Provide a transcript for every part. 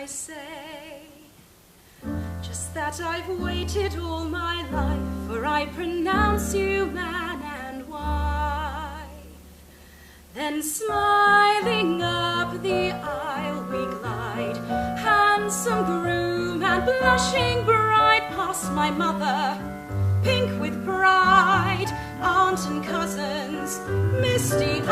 I say? Just that I've waited all my life, for I pronounce you man and wife. Then smiling up the aisle we glide, handsome groom and blushing bride, past my mother, pink with pride, aunt and cousins, misty-eyed.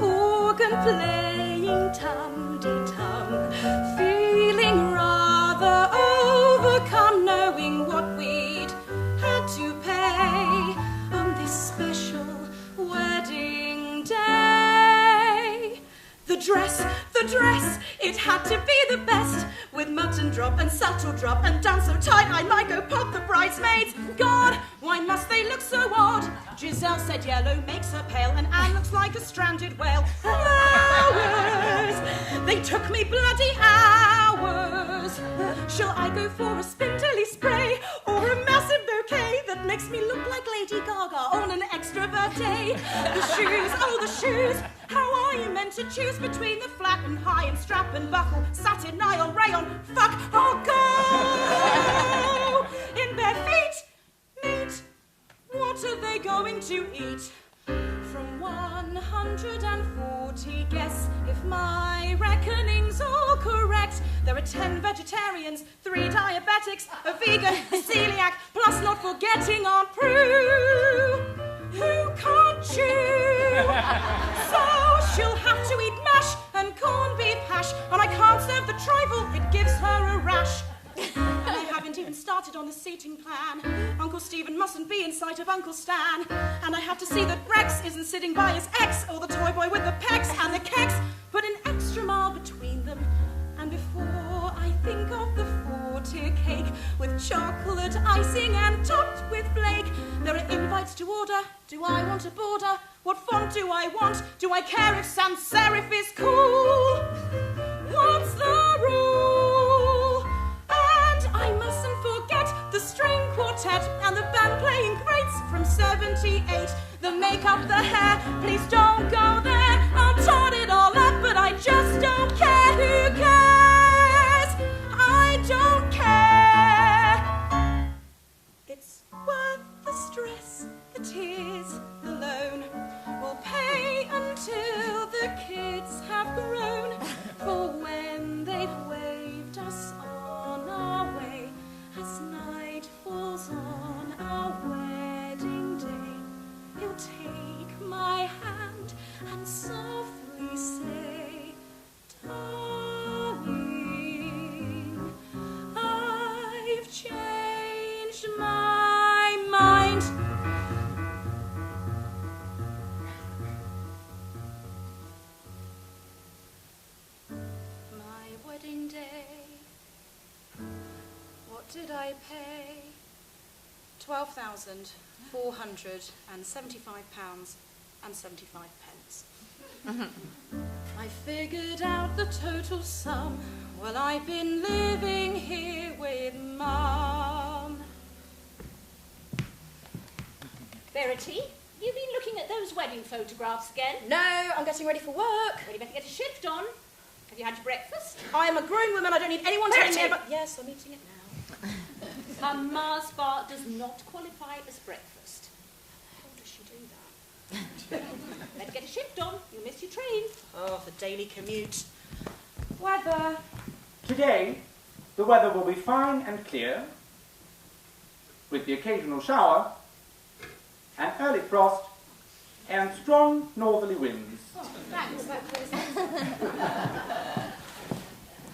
Organ playing tum-de-tum, feeling rather overcome, knowing what we'd had to pay on this special wedding day. The dress, it had to be the best, with mutton drop and saddle drop and down so tight I might go pop the bridesmaids. God, why must they look so odd? Giselle said yellow makes her pale, and Anne looks like a stranded whale. Flowers, they took me bloody hours. Shall I go for a spindly spray, or a massive bouquet that makes me look like Lady Gaga on an extrovert day? The shoes, oh the shoes, how are you meant to choose between the flat and high and strap and buckle, satin, nylon, rayon, fuck, oh go! In bare feet, meat, what are they going to eat? From 140, guess if my reckoning's all correct, there are 10 vegetarians, 3 diabetics, a vegan, a celiac, plus not forgetting Aunt Prue, who can't chew. So she'll have to eat mash and corned beef hash, and I can't serve the trifle, it gives her a rash. And I haven't even started on the seating plan. Uncle Stephen mustn't be in sight of Uncle Stan, and I have to see that Rex isn't sitting by his ex, or the toy boy with the pecs and the keks. Put an extra mile between them, and before I think of the 40 cake with chocolate icing and topped with flake, there are invites to order. Do I want a border? What font do I want? Do I care if sans serif is cool? What's the rule? And I mustn't forget the string quartet and the band playing greats from 78. The makeup, the hair, please don't go there. I'll tot it all up, but I just don't care. Who cares? I don't care. It's worth the stress, the tears, the loan. We'll pay until the kids have grown. For when they've waved us on our way, as night falls on our wedding day, he'll take my hand and softly say, darling, I've changed my mind. My wedding day, what did I pay? £12,475.75. I figured out the total sum while I've been living here with Mum. Verity, you been looking at those wedding photographs again? No, I'm getting ready for work. Well, you better get a shift on. Have you had your breakfast? I am a grown woman. I don't need anyone telling me Verity! about... Yes, I'm eating it now. A Mars bar does not qualify as breakfast. How does she do that? Better get a shift on. You'll miss your train. Oh, the daily commute. Weather. Today, the weather will be fine and clear, with the occasional shower, an early frost, and strong northerly winds. Oh, thanks.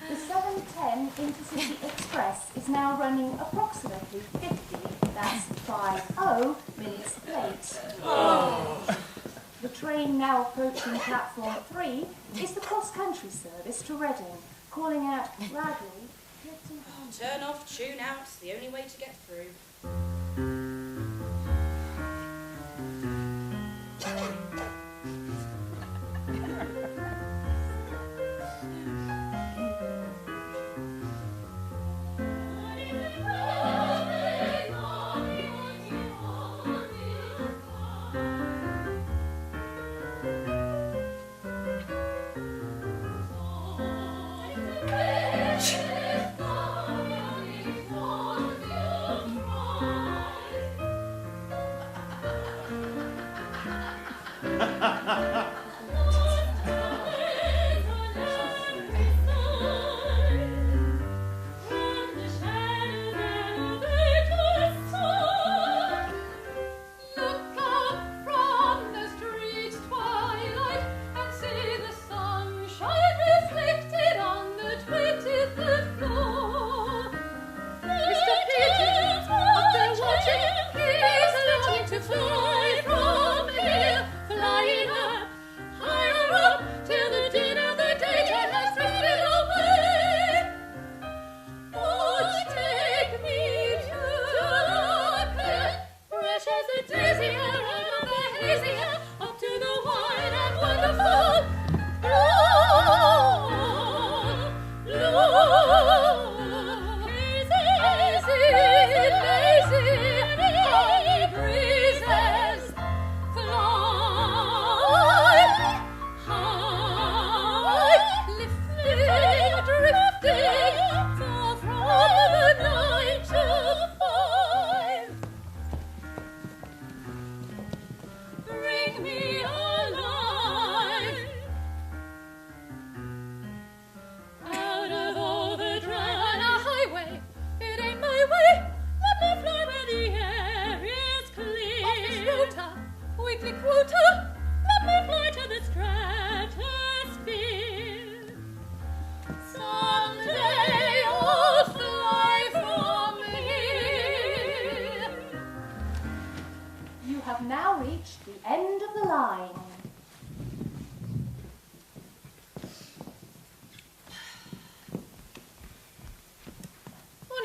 The 7:10 Intercity Express is now running approximately 50, that's 50 minutes late. Oh. The train now approaching platform 3 is the cross-country service to Reading, calling out loudly, Turn off, tune out. It's the only way to get through.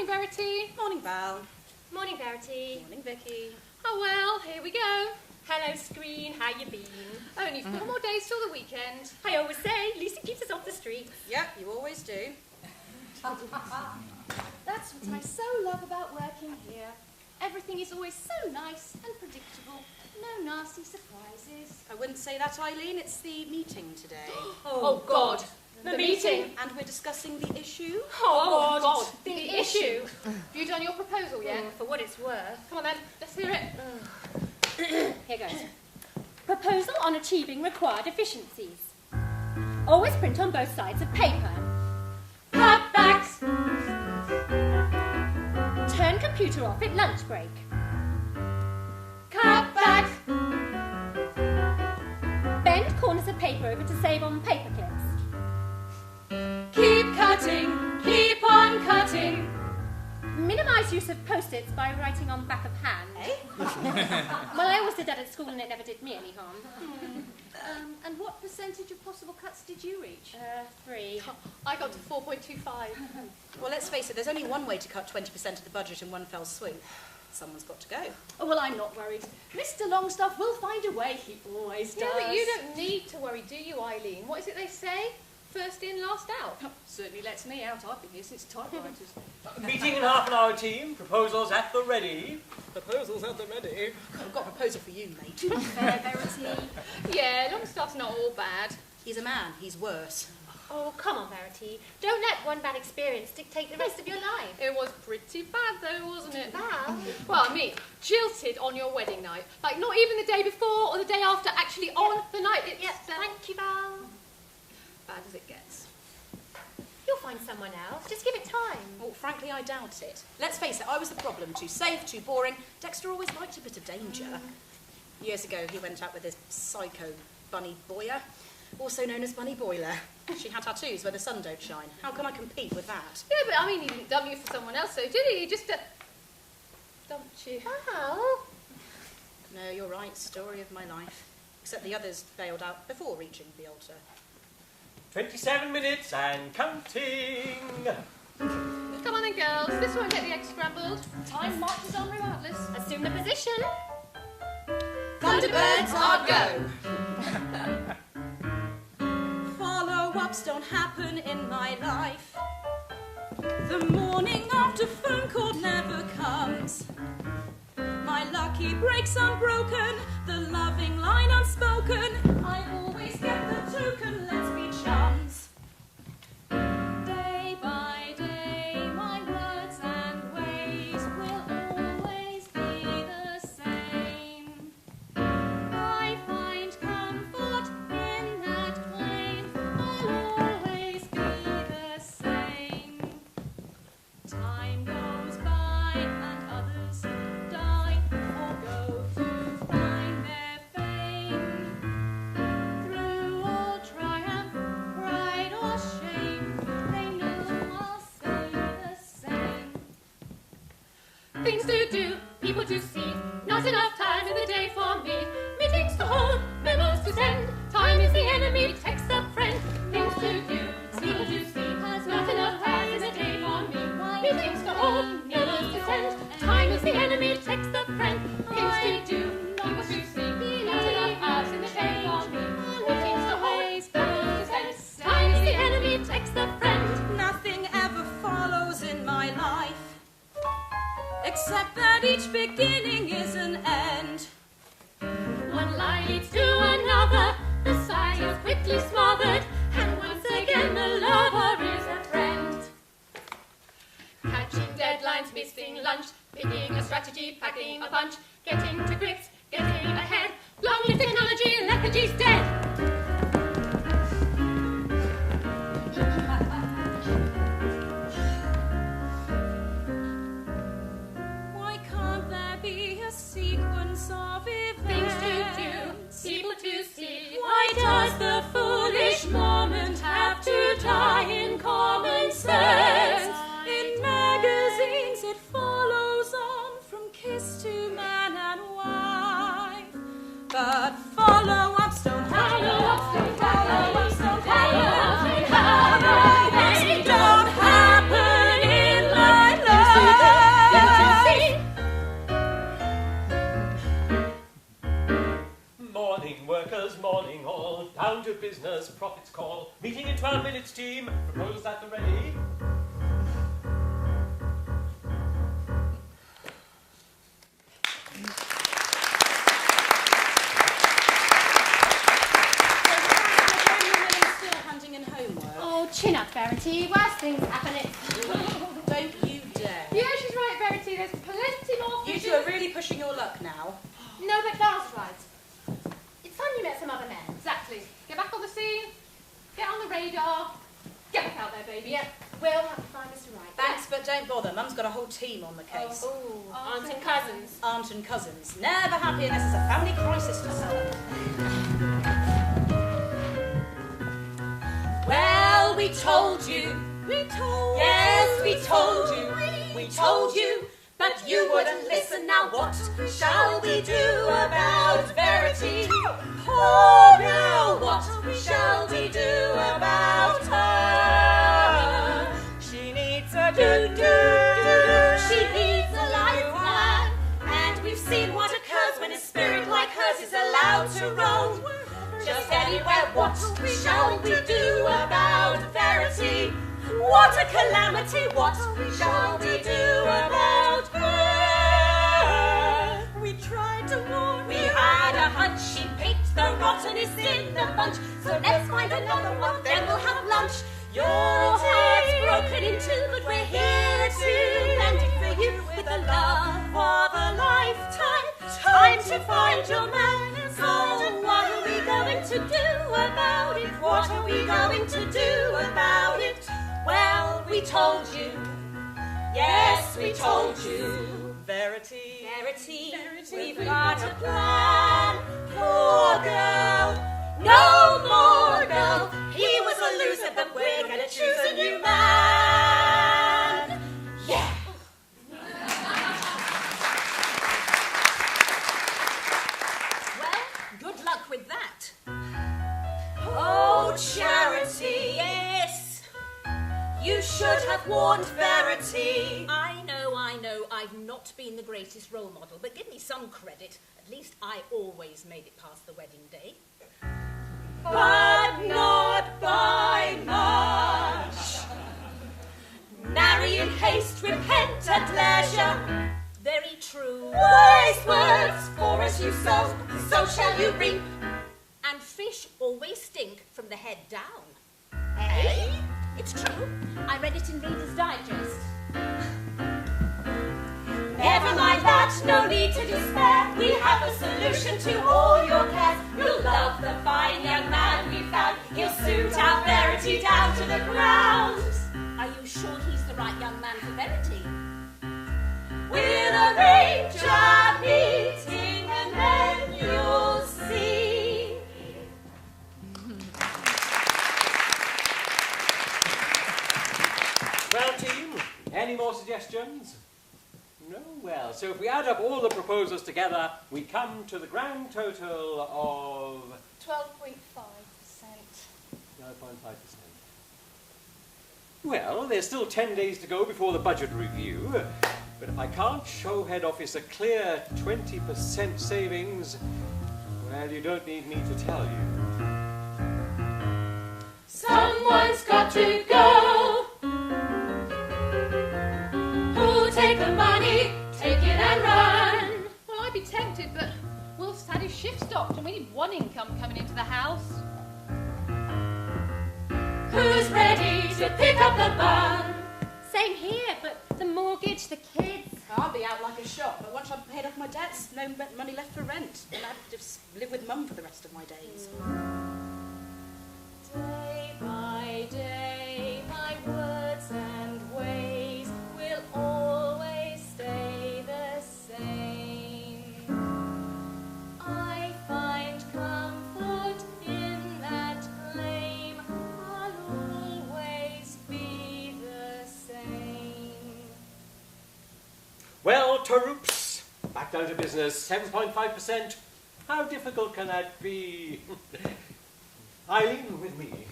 Verity. Morning, Val. Morning, Verity. Morning, Vicky. Oh, well, here we go. Hello, screen. How you been? Only 4 more days till the weekend. I always say, Lucy keeps us off the streets. Yep, you always do. That's what I so love about working here. Everything is always so nice and predictable. No nasty surprises. I wouldn't say that, Eileen. It's the meeting today. Oh, God. The meeting. And we're discussing the issue. Oh, God. The issue. Have you done your proposal yet? For what it's worth. Come on, then. Let's hear it. Here goes. Proposal on achieving required efficiencies. Always print on both sides of paper. Cutbacks. Turn computer off at lunch break. Cutback. Bend corners of paper over to save on paper clips. Keep cutting, keep on cutting. Minimise use of post-its by writing on back of hand. Well, I always did that at school and it never did me any harm. And what percentage of possible cuts did you reach? 3. I got to 4.25. Well, let's face it, there's only one way to cut 20% of the budget in one fell swoop. Someone's got to go. Oh, well, I'm not worried. Mr. Longstaff will find a way. He always does. Yeah, but you don't need to worry, do you, Eileen? What is it they say? First in, last out. Certainly lets me out. I've been here since typewriters. Meeting in half an hour, team. Proposals at the ready. Proposals at the ready. I've got a proposal for you, mate. Fair, Verity. Yeah, Longstaff's not all bad. He's a man. He's worse. Oh, come on, Verity. Don't let one bad experience dictate the rest of your life. It was pretty bad, though, wasn't it? Val. Well, I mean, jilted on your wedding night. Like, not even the day before or the day after, actually on the night itself. Thank you, Val. Bad as it gets. You'll find someone else. Just give it time. Well, frankly, I doubt it. Let's face it, I was the problem. Too safe, too boring. Dexter always liked a bit of danger. Years ago, he went out with this psycho Bunny Boyer, also known as Bunny Boiler. She had tattoos where the sun don't shine. How can I compete with that? Yeah, but I mean, he didn't dump you for someone else, so did he? He just dumped you. Oh. No, you're right. Story of my life. Except the others bailed out before reaching the altar. 27 minutes and counting. Come on then, girls. This won't get the eggs scrambled. Time marches on regardless. Assume the position. Thunderbirds are go! Follow-ups don't happen in my life. The morning after phone call never comes. My lucky break's unbroken, the loving line unspoken. I always get the token, let's be chums. Day things to do, people to see. Not enough time in the day for me. Meetings to hold, memos to send. Time is the enemy, text a friend. Things to do, people to see. Not enough time in the day for me. Meetings to hold, memos to send. Time is the enemy, text a friend. Things to do, people to see. Not enough hours in the day for me. Meetings to hold, memos to send. Time is the enemy, text a friend. Nothing ever follows in my life, except that each beginning is an end. One line leads to another, the sigh is quickly smothered, and once again the lover is a friend. Catching deadlines, missing lunch, picking a strategy, packing a punch, getting to grips, getting ahead. Long live technology, lethargy's dead. Why can't there be a sequence of events? Things to do, people to see. Why does the foolish moment have to die in common sense? In magazines it follows on from kiss to man and wife. But follow up, stone hollow up, stone hollow up, stone hollow up, stone hollow up. They don't happen in my life. Morning, workers, morning all. Down to business, profits call. Meeting in 12 minutes, team. Proposals at the ready. Oh, chin up, Verity. Worse things happen. Don't you dare. Yeah, she's right, Verity. There's plenty more. You two are really pushing your luck now. No, but Carl's right. It's fun you met some other men. Exactly. Get back on the scene, get on the radar, get back out there, baby. Yeah, we'll have to find Mr. Right. Thanks, but don't bother. Mum's got a whole team on the case. Oh, Aunts and cousins. Aunt and cousins. Never happy unless it's a family crisis to solve. Well, we told you. We told you. Yes, we told you. We told you. But you wouldn't listen. Now what shall we do about Verity? Poor girl, what shall we do about her? She needs a do-do. She needs a lifeline. And we've seen what occurs when a spirit like hers is allowed to roam. Just anywhere, what shall we do about Verity? What a calamity, what shall we do about her? We tried to warn her. We had a hunch, she picked the rottenest in the bunch. So let's find another one, then we'll have lunch. Your heart's broken in two, but we're here to mend it for you with the love of a lifetime. Time to find your man. So what are we going to do about it? What are we going to do about it? Well, we told you. Yes, we told you. Verity, Verity, we've got a plan. Poor girl, no more girl. He was a loser, but we're gonna choose a new man. Yeah. Well, good luck with that. Oh, Charity, yes. You should have warned Verity. I know, I've not been the greatest role model, but give me some credit. At least I always made it past the wedding day. But not by much. Marry in haste, repent at leisure. Very true. Wise words, for as you sow, so shall you reap. And fish always stink from the head down. Eh? It's true. I read it in Reader's Digest. Never mind that, no need to despair. We have a solution to all your cares. You'll love the fine young man we found. He'll suit our Verity down to the ground. Are you sure he's the right young man for Verity? We'll arrange a meeting and then you'll see. Well, team, any more suggestions? No, well, so if we add up all the proposals together, we come to the grand total of 12.5%. 9.5%. Well, there's still 10 days to go before the budget review, but if I can't show head office a clear 20% savings, well, you don't need me to tell you. Someone's got to go. Who'll take the money, take it and run? Well, I'd be tempted, but Wolf's had his shift stopped and we need one income coming into the house. Who's ready to pick up the bun? Same here, but the mortgage, the kids. I'll be out like a shot, but once I've paid off my debts, no money left for rent. And I'll just live with Mum for the rest of my days. Day by day, my words and ways will always stay the same. I find comfort in that claim. I'll always be the same. Well, Toroops, back down to business. 7.5%. How difficult can that be? Eileen with me.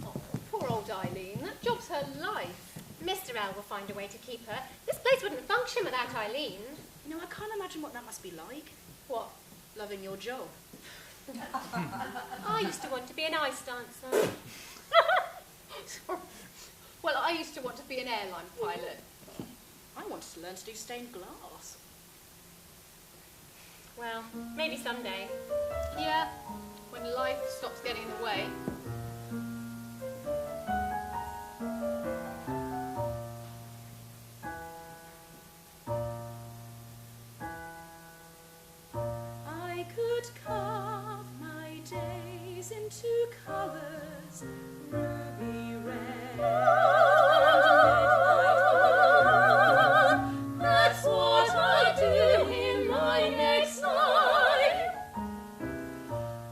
Oh, poor old Eileen. That job's her life. Mr. L will find a way to keep her. This place wouldn't function without Eileen. You know, I can't imagine what that must be like. What? Loving your job. I used to want to be an ice dancer. Well, I used to want to be an airline pilot. I wanted to learn to do stained glass. Well, maybe someday. Yeah, when life stops getting in the way. I could carve my days into colours, ruby red. That's what I do in my next life.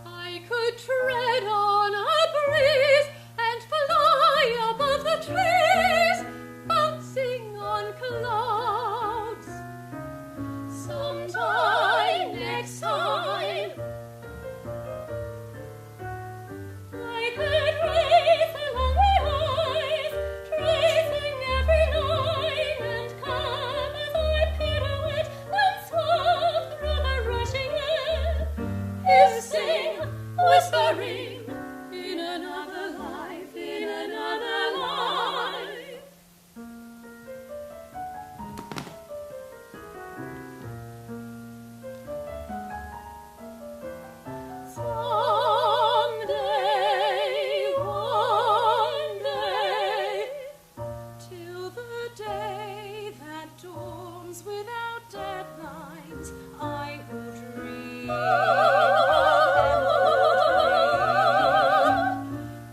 I could tread on a breeze and fly above the trees, bouncing on clouds. Sometime next time, I could race along the ice, tracing every line, and come as I pirouette and swirl through the rushing air, hissing, whispering, in another life, in another life. Someday, one day, Till the day that dawns without deadlines, I will dream.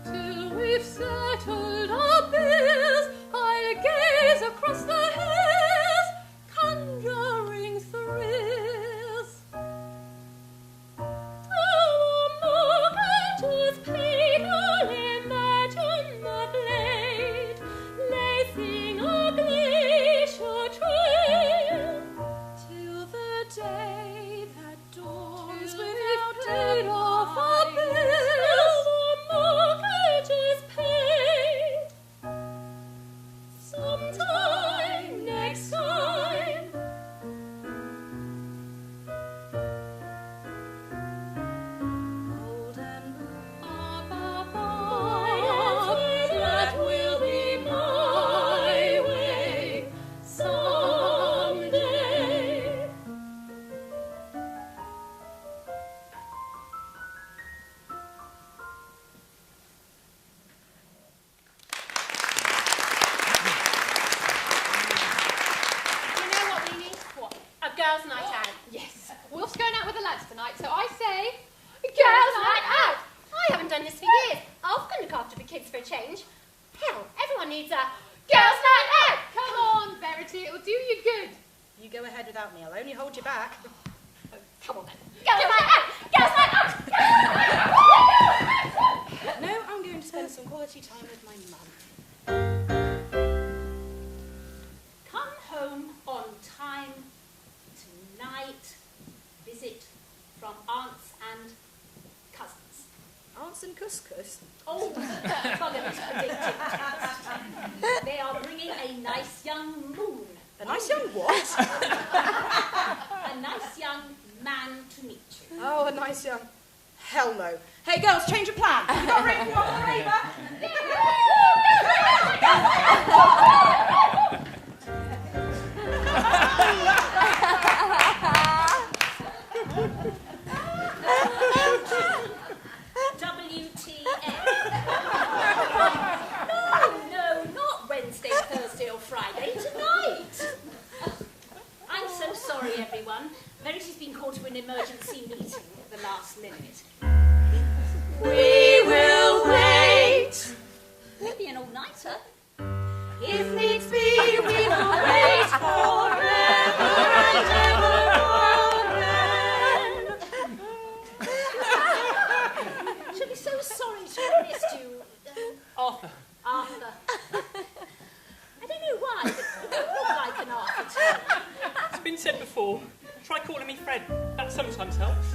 Till we've settled our bills, I'll gaze across the hills, conjuring thrills. our mortgages paid, I'll imagine the blade, lacing a glacier trail. Till the day that dawns Till without we've paid off our deadlines. Till the mortgage is paid. Sometime next time. Old and blue, That will be my way someday. You know what we need? What? A girls' night out. Yes, Wolf's going out with the lads tonight, so I say, Girls' night out! I haven't done this for years. I'll go look after the kids for a change. Hell, everyone needs a girls' night out! come on, Verity, it'll do you good. you go ahead without me. I'll only hold you back. Come on then. Girls' night out! Girls' night out! No, I'm going to spend some quality time with my mum. Come home on time couscous? Oh, bugger is predicting. They are bringing a nice young moon. A nice young what? A nice young man to meet you. Oh, a nice young... Hell no. Hey, girls, change your plan. You got ready for your favour? WTF. No, not Wednesday, Thursday or Friday. Tonight. I'm so sorry, everyone. Verity's been called to an emergency meeting at the last minute. We will wait. Maybe an all-nighter. If needs be, we will wait forever and ever. She'll be so sorry to have missed you. Arthur. Arthur. I don't know why, but you don't look like an Arthur to me. It's been said before. Try calling me Fred. That sometimes helps.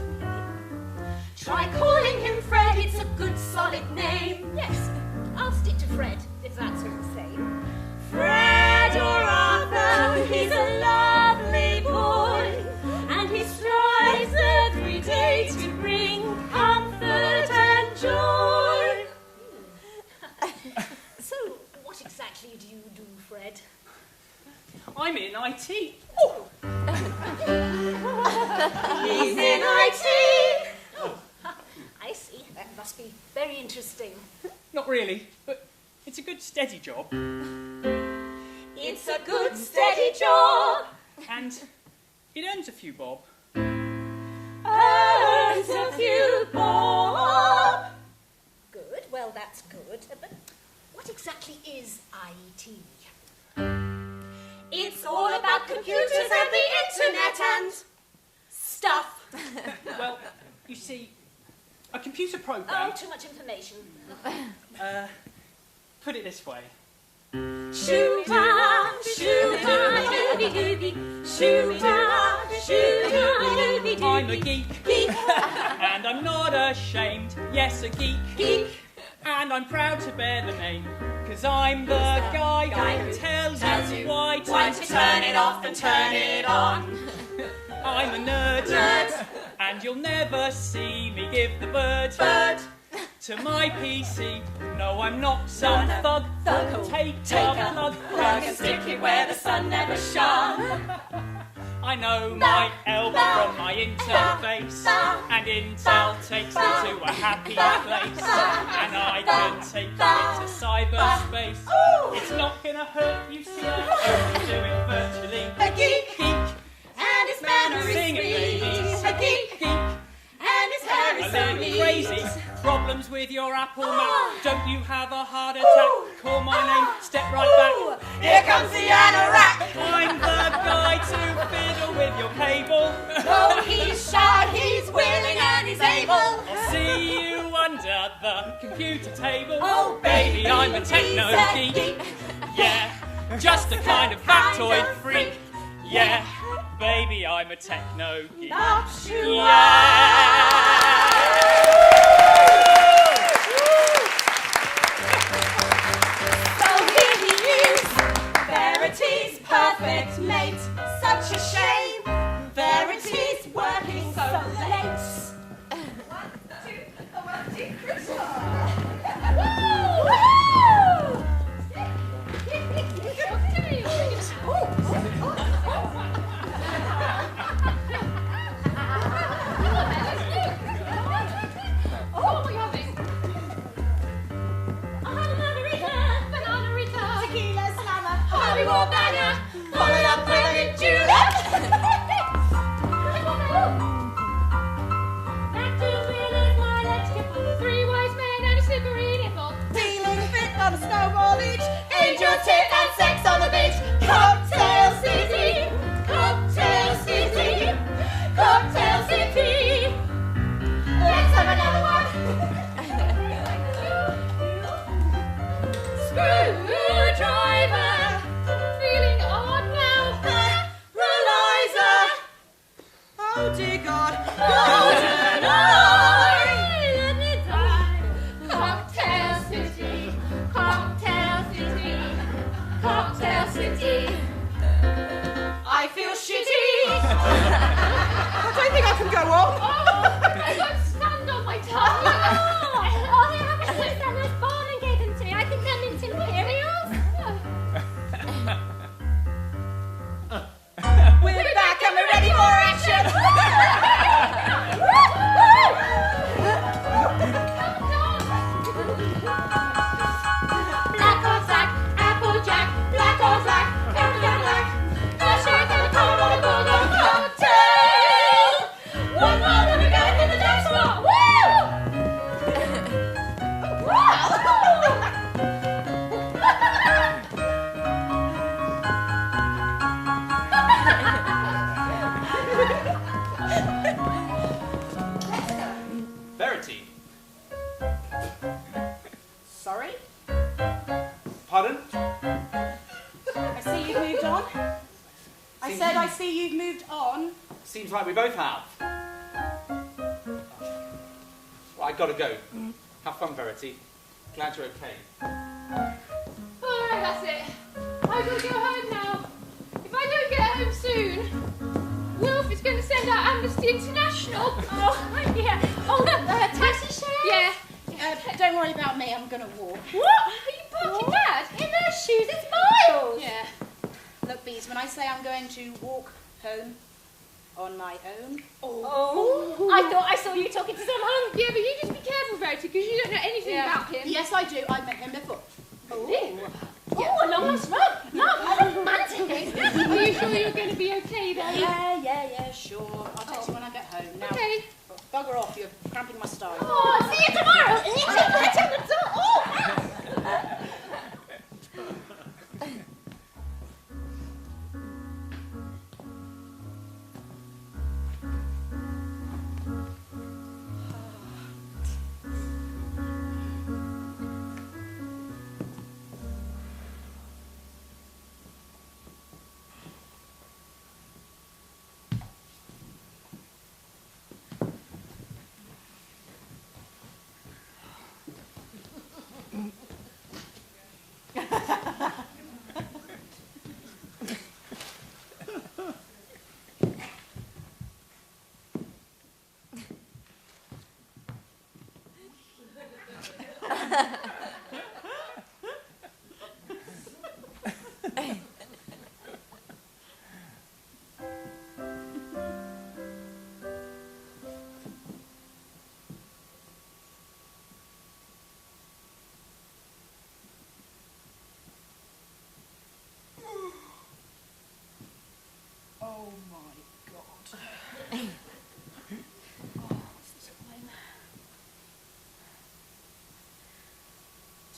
Try calling him Fred, it's a good solid name. Yes, I'll stick to Fred, if that's all the same. Fred or Arthur, he's a lovely boy, and he strives every day to bring comfort and joy. So, what exactly do you do, Fred? I'm in IT. Oh. He's in IT. I see. That must be very interesting. Not really, but it's a good steady job. It's a good steady job. And it earns a few bob. Earns a few bob. Good, well that's good. But what exactly is IT? It's all about computers and the internet and stuff. Well, you see, a computer Oh, program... too much information. Put it this way. Shooter, shooter, doobie-doobie. Shooter, shooter, doobie-doobie. I'm a geek. Geek. And I'm not ashamed. Yes, a geek. Geek. And I'm proud to bear the name. 'Cause I'm the guy who tells you why to turn it off and turn it on. I'm a nerd. And you'll never see me give the bird to my PC. No, I'm not some thug. Take a plug and stick it where the sun never shone. I know my elbow from my interface, and Intel takes me to a happy place, and I can take you into cyberspace. It's not gonna hurt, you see, I only do it virtually. A geek. Geek. And his manner is Sing it, ladies. A geek. Geek. And his hair is A so little neat. crazy. Problems with your Apple Mac. Don't you have a heart attack? Call my name, step right back. Here comes the anorak. I'm the guy to fiddle with your cable. Oh, he's shy, he's willing, and he's able. I'll see you under the computer table. Oh, baby, I'm a he's techno a geek. geek. Yeah, just a kind of factoid freak. Yeah, baby, I'm a techno geek. Not you Yeah. So here he is, Verity's perfect mate. Such a shame, Verity's working so late. 1, 2, Christmas. Followed up with a julep. Back to Wheeler's my let's skip 3 wise men and a slippery nipple. Feeling fit on a snowball beach. Angel tit and sex on the beach. Cocktail City. Cocktail City. Cocktail City. Let's have another one. Screwdriver. city. I feel shitty. I don't think I can go on. I won't stand on my tongue. Oh, they haven't used that nice Barnum gave them to me. I think they're mint imperials. We're back and we're ready for action. Black or black, Applejack, black or black, Cadillac. The shirt and the coat on the bulldog cocktail. One more than we got in the dance floor. Verity. Sorry? Pardon? I see you've moved on. I said I see you've moved on. Seems like we both have. Well, I gotta go. Have fun, Verity. Glad you're okay. Alright, that's it. I've got to go home now. If I don't get home soon, Wilf is going to send out Amnesty International. Oh, yeah. Oh, taxi share? Yeah. Don't worry about me, I'm going to walk. What? Are you parking Dad? In their shoes? It's miles. Yeah. Look, Bees, when I say I'm going to walk home on my own... Oh. I thought I saw you talking to some hunk. Yeah, but you just be careful, Verity, because you don't know anything about him. Yes, I do. I've met him before. Oh, along this road. No, how romantic. Are you sure you're going to be okay, though? Yeah, sure. I'll text you when I get home. Now, Okay. bugger off, you're cramping my style. Oh, see you tomorrow. Oh. Oh my God. What's the time?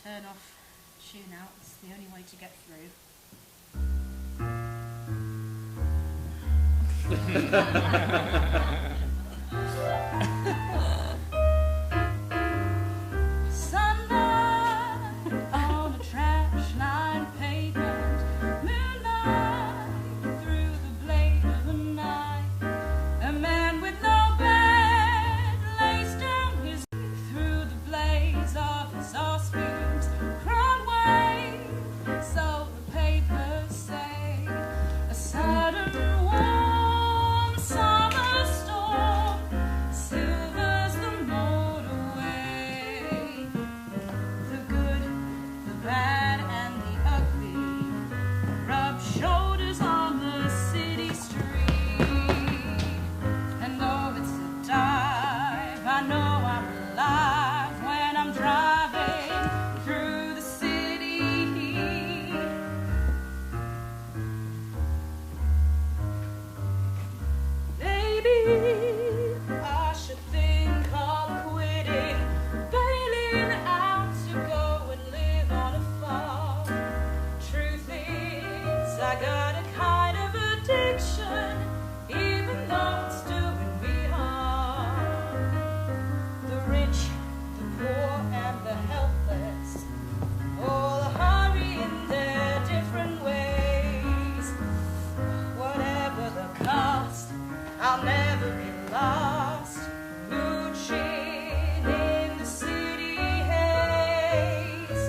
Turn off, tune out. It's the only way to get through. Sunlight on a trash line pavement, moonlight through the blade of a knife. A man with no bed lays down his through the blaze of exhaust fumes. Crowd wave, so the papers say. A sudden warm summer storm silvers the motorway. The good, the bad, and the ugly rub shoulders on the city street. And though it's a dive, I know I'm alive when I'm driving through the city. Baby, I should think of quitting, bailing out to go and live on a farm. Truth is, I got a kind of addiction, even though it's doing me harm. The rich, the poor, and the helpless all hurry in their different ways. Whatever the cost, I'll never be lost. Mooching in the city haze.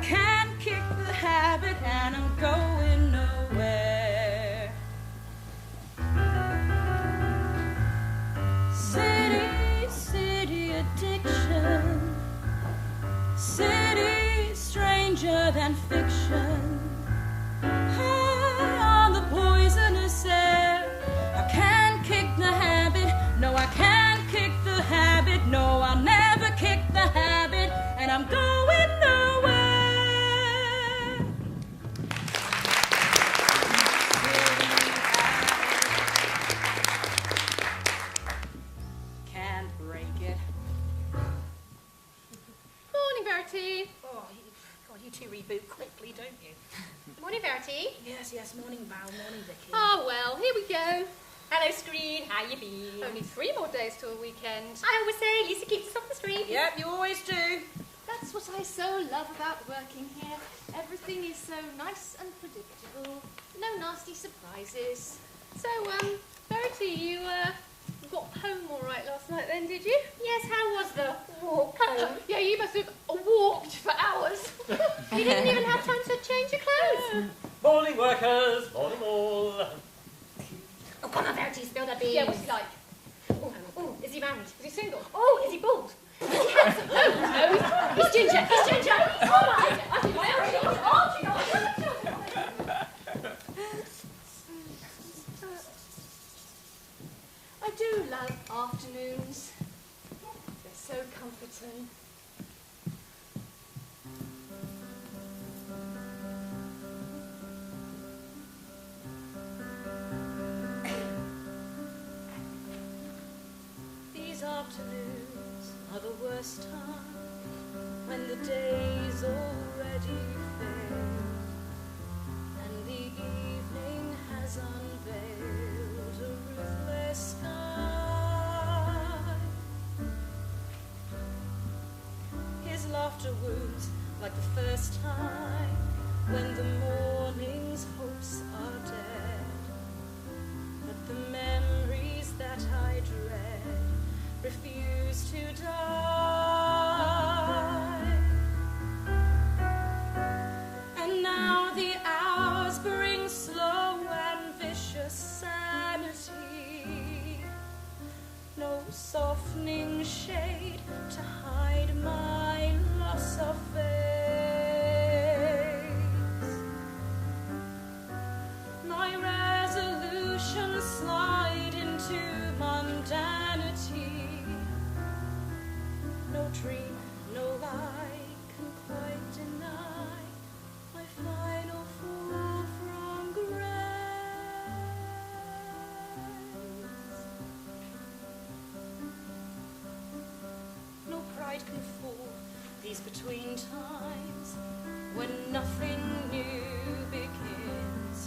can't kick the habit and I'm going nowhere. City, city addiction. City stranger than fiction. High on the poisonous air. I can't kick the habit. No, I can't kick the habit. No, I'll never kick the habit. And I'm going nowhere. Can't break it. Morning, Verity. Oh, God, you two reboot quickly, don't you? Morning, Verity. Yes, morning Val, morning Vicky. Oh, well, here we go. Hello, screen. How you been? Only 3 more days till the weekend. I always say Lisa keeps us off the street. Yep, you always do. That's what I so love about working here. Everything is so nice and predictable. No nasty surprises. So, Verity, you got home all right last night then, did you? Yes, how was the walk home? Yeah, you must have walked for hours. You didn't even have time to change your clothes. Morning, workers. Morning, all. Oh, come on, Verity, spill the beans. Yeah, what's he like? Oh, is he married? Is he single? Oh, is he bald? Is he handsome? No, he's ginger. He's ginger. Oh, I do love afternoons. They're so comforting. These afternoons are the worst time, when the day's already failed and the evening has unveiled a ruthless sky. His laughter wounds like the first time when the morning's hopes are dead, but the memories that I dread refuse to die. And now the hours bring slow and vicious sanity, no softening shade to hide my loss of face. My resolutions slide into mundanity. No dream, no lie can quite deny my final fall from grace. No pride can fool these between times when nothing new begins,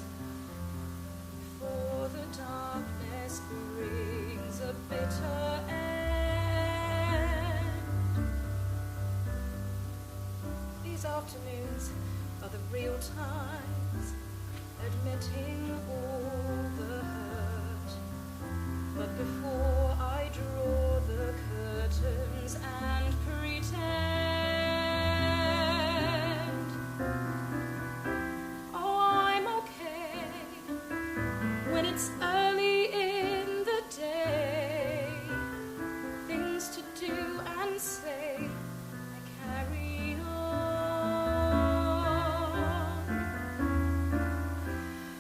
for the darkness brings a bitter end. These afternoons are the real times, admitting all the hurt. But before I draw the curtains and pretend, oh, I'm okay when it's early in the day. Things to do and say, I carry on.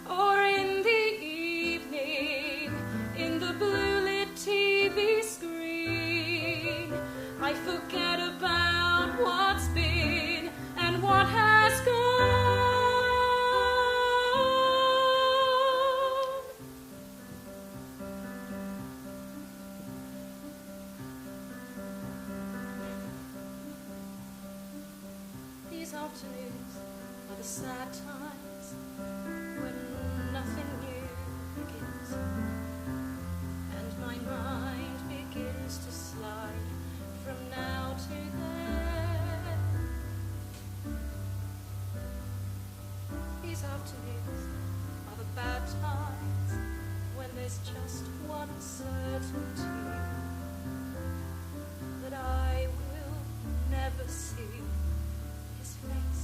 Or in the evening, in the blue lit TV screen, I forget about what's been and what has gone. These afternoons are the sad times when nothing new begins, and my mind begins to slide from now to then. These afternoons are the bad times when there's just one certainty, that I will never see his face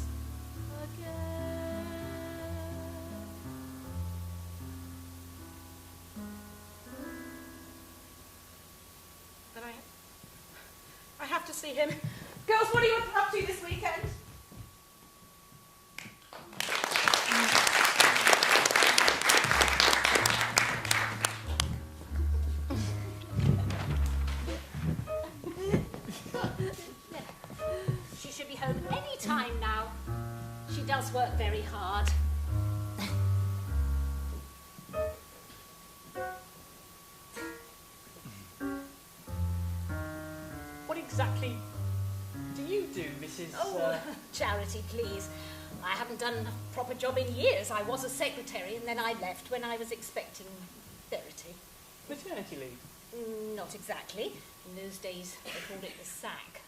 have to see him. Girls, what are you up to this weekend? She should be home any time now. She does work very hard. What exactly do you do, Mrs. Charity, please. I haven't done a proper job in years. I was a secretary and then I left when I was expecting Verity. Maternity leave? Not exactly. In those days, they called it the sack.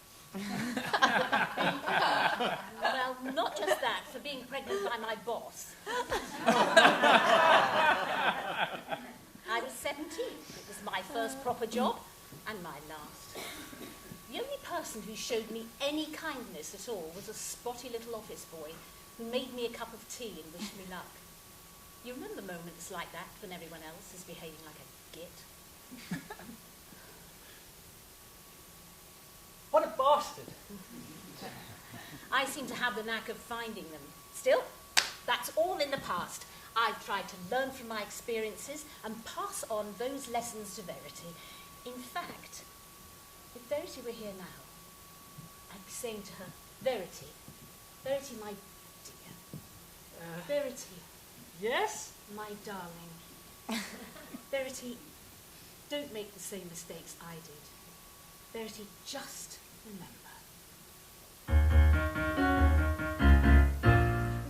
Well, not just that, for being pregnant by my boss. I was 17. It was my first proper job and my last. The only person who showed me any kindness at all was a spotty little office boy who made me a cup of tea and wished me luck. You remember moments like that when everyone else is behaving like a git? What a bastard. I seem to have the knack of finding them. Still, that's all in the past. I've tried to learn from my experiences and pass on those lessons to Verity. In fact, if Verity were here now, I'd be saying to her, Verity, my dear. Verity. Yes? My darling. Verity, don't make the same mistakes I did. Verity, just remember.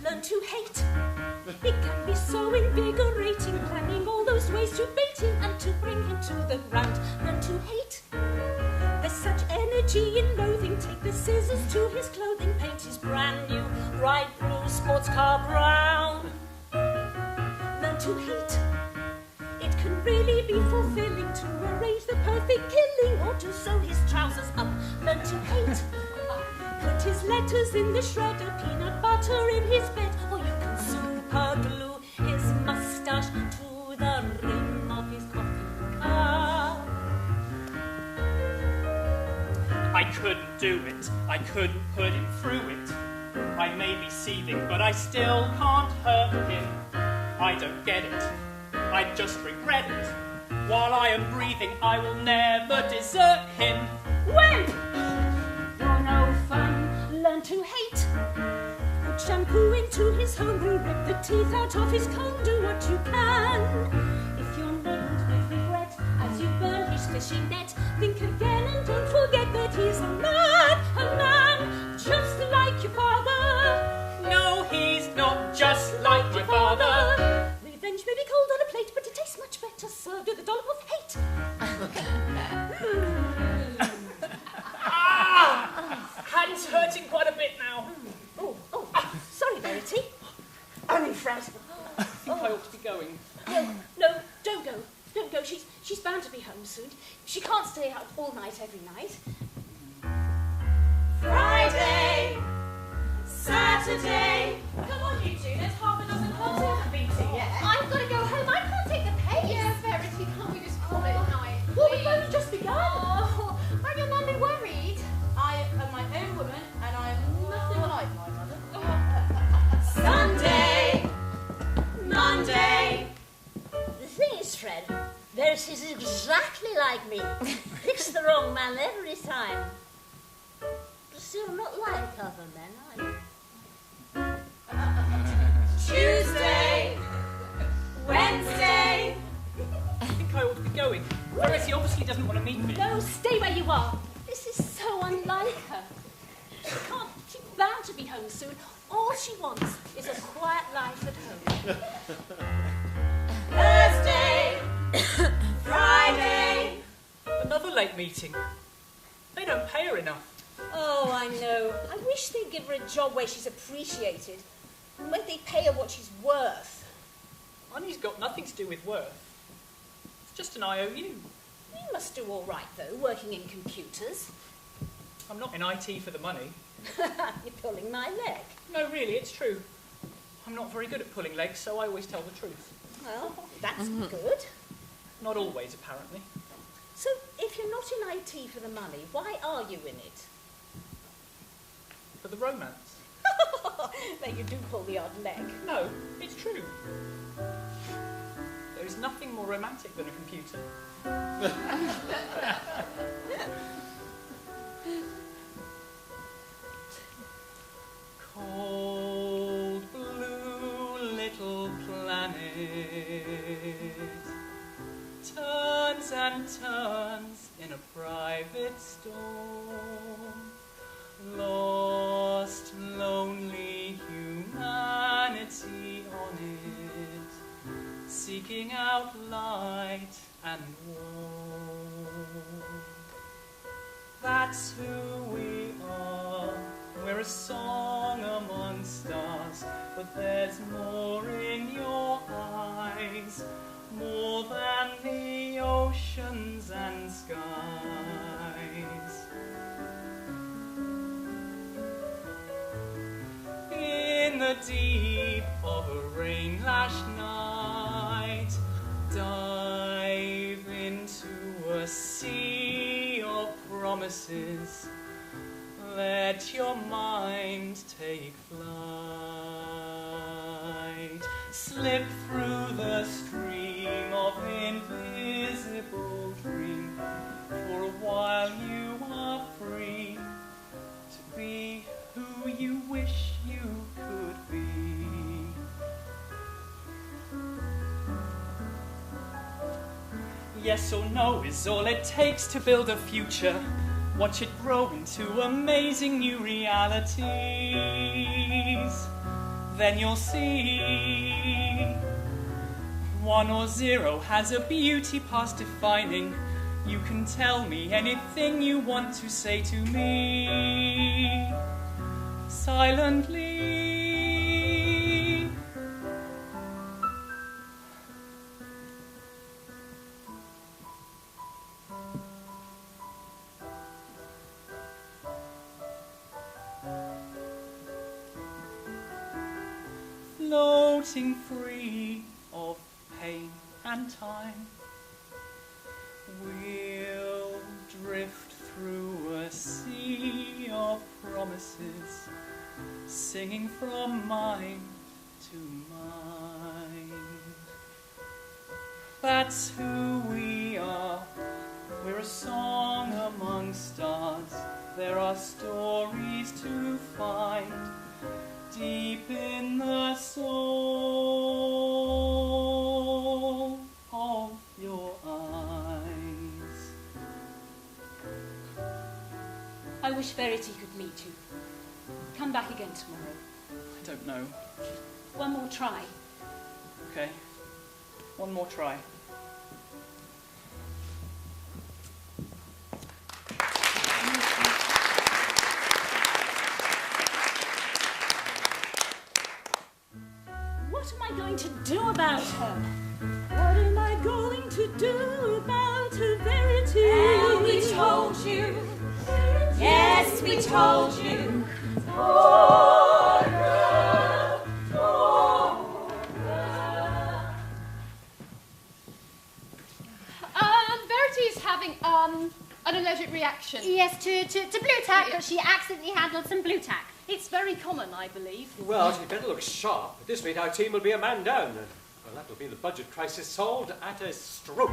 Learn to hate. It can be so invigorating, planning all those ways to bait him and to bring him to the ground. Learn to hate. There's such energy in loathing. Take the scissors to his clothing, paint his brand new bright blue sports car brown. Learn to hate. It can really be fulfilling to arrange the perfect killing or to sew his trousers up. Learn to hate. Put his letters in the shredder, peanut butter in his bed, or you can super glue his moustache to the rim of his coffee cup. I couldn't do it. I couldn't put him through it. I may be seething, but I still can't hurt him. I don't get it. I just regret it. While I am breathing, I will never desert him. Wimp! You're no fun. Learn to hate. Put shampoo into his home brew, rip the teeth out of his comb, do what you can. If you're laden with regret as you burn his fishing net, think again and don't forget that he's a man, just like your father. No, he's not just like my father. Revenge may be cold on a plate, but it tastes much better served with a dollop of hate. Hand's hurting quite a bit now. Oh, sorry, Verity. I'm in front. I think I ought to be going. No, don't go. Don't go. She's bound to be home soon. She can't stay out all night every night. Friday, Saturday. Come on, you two. There's half a dozen clubs we haven't been to yet. I've got to go home. I can't take the pace. Yeah, Verity, can't we just call it a night? Well, we've only just begun. Oh, won't your mum be worried? I am my own woman, and I am nothing like my mother. Sunday, Monday. The thing is, Fred, Verity's exactly like me. Picks the wrong man every time. But still not like other men, are you? Tuesday, Wednesday. I think I ought to be going. Verity obviously doesn't want to meet me. No, stay where you are. This is so unlike her. She's bound to be home soon. All she wants is a quiet life at home. Thursday, Friday. Another late meeting. They don't pay her enough. Oh, I know. I wish they'd give her a job where she's appreciated and where they pay her what she's worth. Money's got nothing to do with worth. It's just an IOU. You must do all right, though, working in computers. I'm not in IT for the money. You're pulling my leg. No, really, it's true. I'm not very good at pulling legs, so I always tell the truth. Well, that's good. Not always, apparently. So, if you're not in IT for the money, why are you in it? For the romance. There you do pull the odd leg. No, it's true. There is nothing more romantic than a computer. Cold blue little planet turns and turns in a private storm. Lost, lonely humanity on it, seeking out light and warmth. That's who we are. We're a song among stars, but there's more in your eyes, more than the oceans and skies. In the deep of a rain-lashed night, dive into a sea of promises. Let your mind take flight. Slip through the stream of invisible dream. For a while you are free to be who you wish you could be. Yes or no is all it takes to build a future. Watch it grow into amazing new realities. Then you'll see 1 or 0 has a beauty past defining. You can tell me anything you want to say to me silently. Floating free of pain and time, we'll drift through a sea of promises, singing from mind to mind. That's who we are. We're a song among stars. There are stories to find deep in the soul of your eyes. I wish Verity could meet you. Come back again tomorrow. I don't know. One more try. Okay. One more try. What am I going to do about her? What am I going to do about her, Verity? And we told you. Yes, we told you. Verity's having an allergic reaction. Yes, to blue tack, because she accidentally handled some blue tack. It's very common, I believe. Well, she'd better look sharp. At this rate, our team will be a man down. And, well, that'll be the budget crisis solved at a stroke.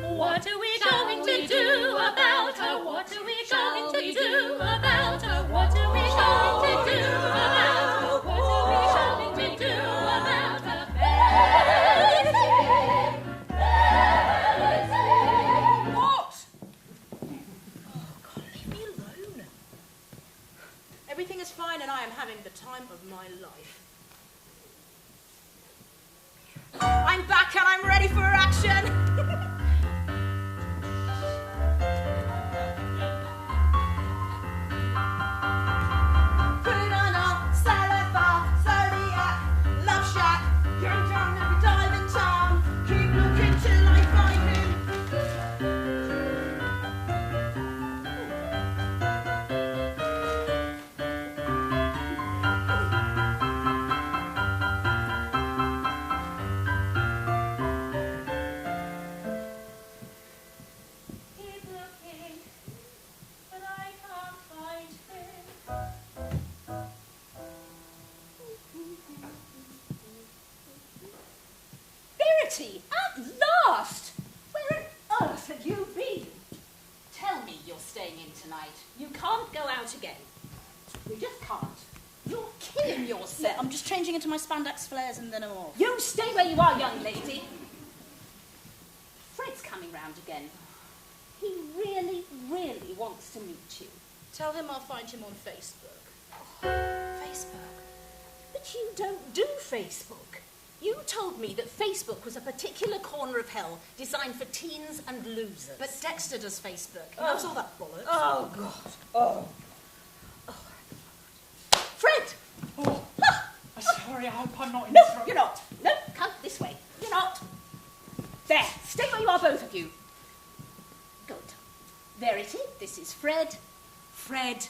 What are we going to do about her? What are we going to do about her? What are we going to do about her? What are we going to do about her? What? Oh, God, leave me alone. Everything is fine and I am having the time of my life. I'm back and I'm ready for action. Verity, at last! Where on earth have you been? Tell me you're staying in tonight. You can't go out again. You just can't. You're killing yourself. I'm just changing into my spandex flares and then I'm off. You stay where you are, young lady. Fred's coming round again. He really, really wants to meet you. Tell him I'll find him on Facebook. Facebook? But you don't do Facebook. You told me that Facebook was a particular corner of hell designed for teens and losers. But Dexter does Facebook. He knows all that bollocks. Oh, God. Oh. Fred! Oh, sorry, I hope I'm not in No, trouble. you're not. No, come this way. You're not. There, stay where you are, both of you. Good. Verity, this is Fred. Fred,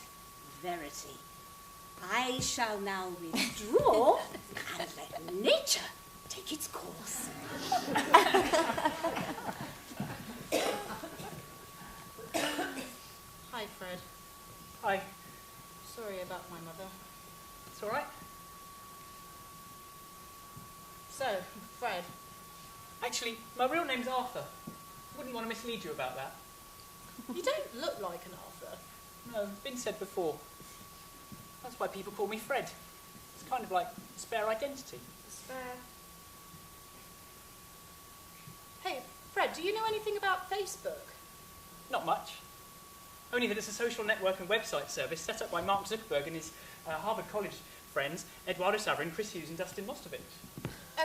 Verity. I shall now withdraw and let nature take its course. Hi, Fred. Hi. Sorry about my mother. It's all right. So, Fred. Actually, my real name's Arthur. Wouldn't want to mislead you about that. You don't look like an Arthur. No, it's been said before. That's why people call me Fred. It's kind of like spare identity. Spare. Hey, Fred, do you know anything about Facebook? Not much. Only that it's a social network and website service set up by Mark Zuckerberg and his Harvard College friends, Eduardo Saverin, Chris Hughes and Dustin Mostovich.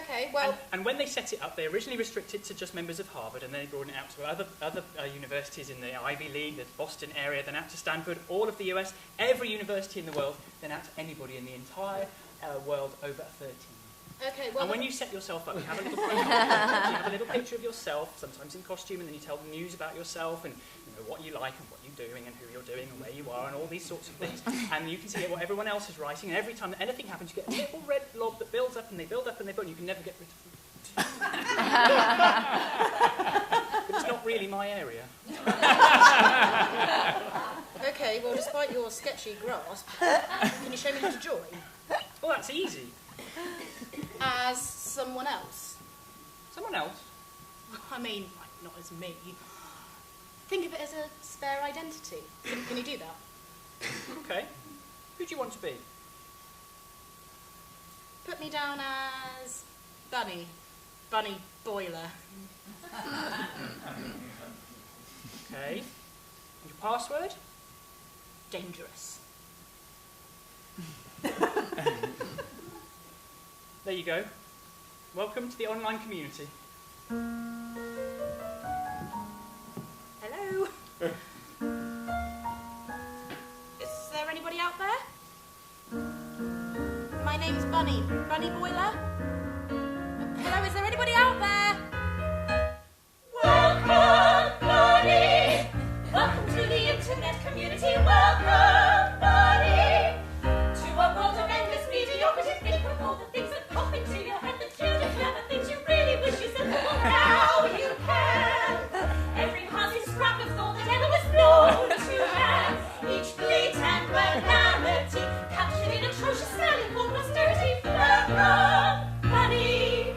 Okay, well... And when they set it up, they originally restricted it to just members of Harvard, and then they broadened it out to other universities in the Ivy League, the Boston area, then out to Stanford, all of the US, every university in the world, then out to anybody in the entire world over 13. Okay, well... And when you set yourself up, you have a little profile, you have a little picture of yourself, sometimes in costume, and then you tell the news about yourself, and you know what you like, and what you're doing, and who you're doing, and where you are, and all these sorts of things. And you can see what everyone else is writing, and every time that anything happens, you get a little red blob that builds up, and they build up, and they build, and you can never get rid of it. But it's not really my area. Okay, well, despite your sketchy grasp, can you show me how to join? Well, that's easy. As someone else? Someone else? I mean, like, not as me. Think of it as a spare identity. Can you do that? Okay. Who do you want to be? Put me down as... Bunny. Bunny Boiler. Okay. And your password? Dangerous. There you go. Welcome to the online community. Hello? Is there anybody out there? My name's Bunny. Bunny Boiler? Hello, is there anybody out there? Welcome, Bunny! Welcome to the internet community. Welcome, Bunny! To a world of endless mediocrity. Think of all the things that pop into your head, the cute and clever things you really wish you said. Well, now you can. Every passing scrap of thought that ever was known to man. Each bleat and banality captured in atrocious smelling called posterity. Welcome, Bunny!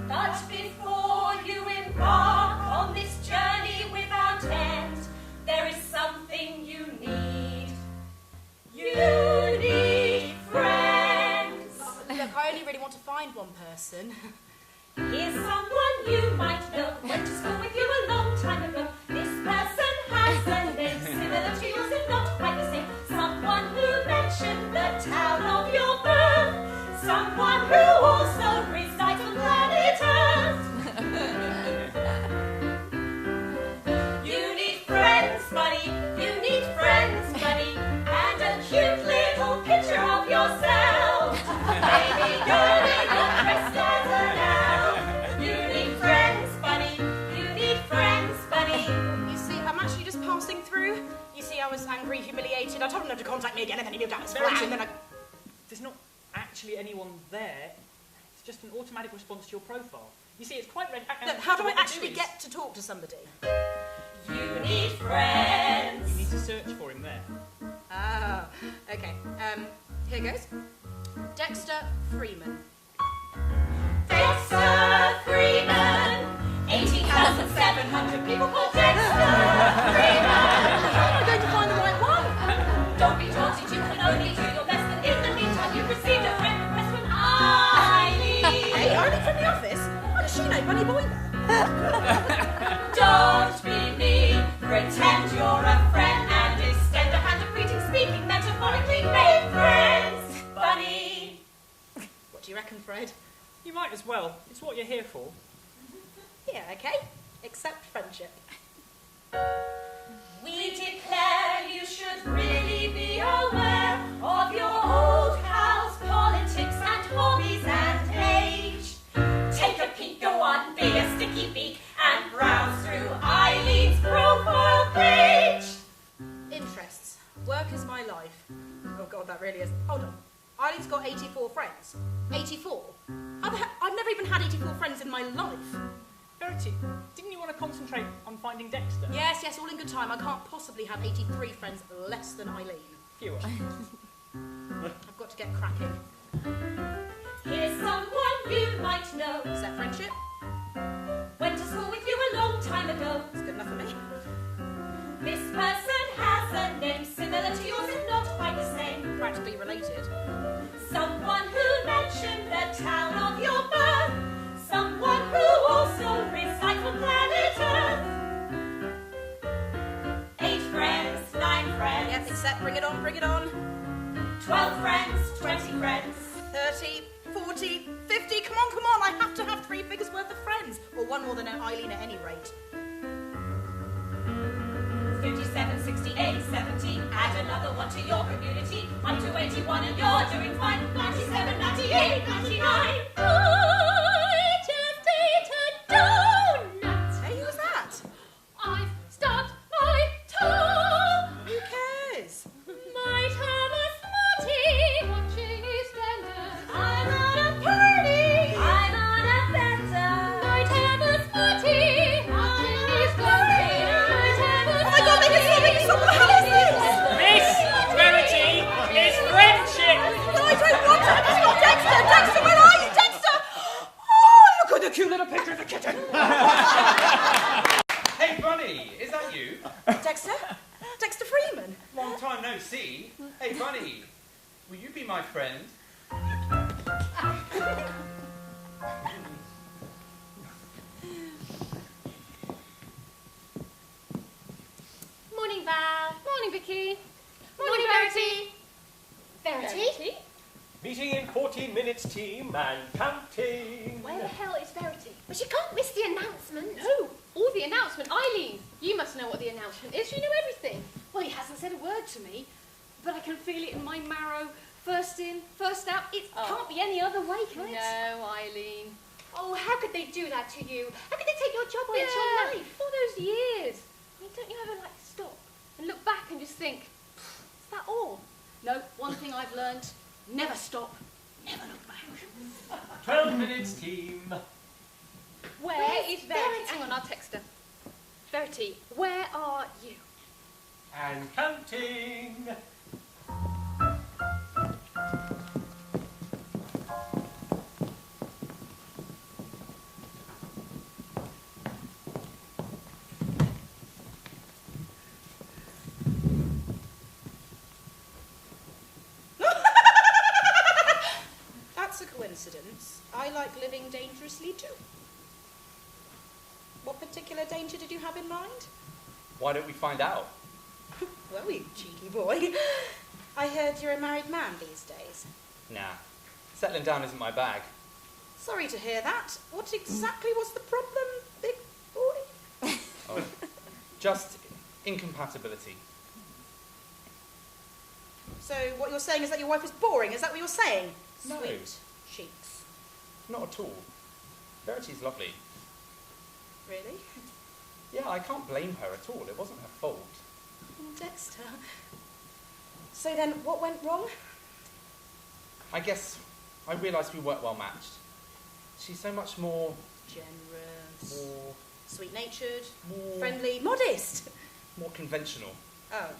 But before you embark on this journey without end, there is something you need. You need friends. Look, I only really want to find one person. Here's someone you might know, went to school with you a long time ago. This person has a name similar to yours if not quite the same. Someone who mentioned the town of your birth. Someone who also resides on planet Earth. You need friends, buddy. You need friends, buddy. And a cute little picture of yourself. Baby girl in your dress as an elf. You need friends, buddy. You need friends, buddy. You see, I'm actually just passing through. You see, I was angry, humiliated. I told him not to contact me again, and then he moved out his flat, and then I... There's not actually anyone there. It's just an automatic response to your profile. You see, it's quite red. Look, how do I actually get to talk to somebody? You need friends. You need to search for him there. Ah, okay. Here goes. Dexter Freeman. Dexter people called Dexter. I'm going to find the right one. Don't be daunted, you can only do your best. And in the meantime, you've received a friend request from Eileen. Hey, Eileen from the office? How does she know Bunny Boy there? Don't be mean, pretend you're a friend and extend a hand of greeting, speaking metaphorically, make friends, Bunny. What do you reckon, Fred? You might as well. It's what you're here for. Yeah, okay. Except friendship. We declare you should really be aware of your old house politics and hobbies and age. Take a peek, go on, be a sticky beak, and browse through Eileen's profile page. Interests. Work is my life. Oh God, that really is. Hold on. Eileen's got 84 friends. 84? I've never even had 84 friends in my life. Verity, didn't you want to concentrate on finding Dexter? Yes, all in good time. I can't possibly have 83 friends less than Eileen. Fewer. I've got to get cracking. Here's someone you might know. Is that friendship? Went to school with you a long time ago. It's good enough for me. This person has a name similar to yours, if not quite the same. Practically related. Someone who mentioned the town of your birth. Someone who also resides on planet Earth. 8 friends, 9 friends. Yep, except bring it on. 12 friends, 20 friends. 30, 40, 50. Come on. I have to have 3 figures worth of friends. Or one more than Eileen at any rate. 57, 68, 70. Add another one to your community. I'm to 81 and you're doing fine. 97, 98, 99. I just ate a donut. Hey, who's that? I've stubbed my toe. Who cares? Might have a smarty watching EastEnders. I'm at a party. I'm on a bender. Might have a smarty watching EastEnders. Might have a Oh my God, they can stop the hell is this? Miss Verity, it's friendship! No, I don't want to. It's not Dexter. Dexter, where are you? Dexter! Oh, look at the cute little picture of the kitten. Hey, Bunny, is that you? Dexter? Dexter Freeman. Long time no see. Hey, Bunny, will you be my friend? Morning, Val. Morning, Vicky. Morning, Verity. Verity? Meeting in 14 minutes, team, and counting. Where the hell is Verity? But she can't miss the announcement. No. Or the announcement. Eileen, you must know what the announcement is. You know everything. Well, he hasn't said a word to me, but I can feel it in my marrow. First in, first out. It can't be any other way, can it? No, Eileen. Oh, how could they do that to you? How could they take your job away? It's your life. All those years. I mean, don't you ever, stop and look back and just think, is that all? No, one thing I've learned, never stop, never look back. 12 minutes, team. Where is Verity? Hang on, I'll text her. Verity, where are you? And counting. That's a coincidence. I like living dangerously too. What particular danger did you have in mind? Why don't we find out? Well, you cheeky boy. I heard you're a married man these days. Nah, settling down isn't my bag. Sorry to hear that. What exactly was the problem, big boy? Oh, just incompatibility. So what you're saying is that your wife is boring? Is that what you're saying? No. Sweet cheeks. Not at all. Verity's lovely. Really? Yeah, I can't blame her at all. It wasn't her fault. Dexter. So then, what went wrong? I guess I realised we weren't well matched. She's so much more... Generous. More... Sweet-natured. More... Friendly. Modest. More conventional. Oh.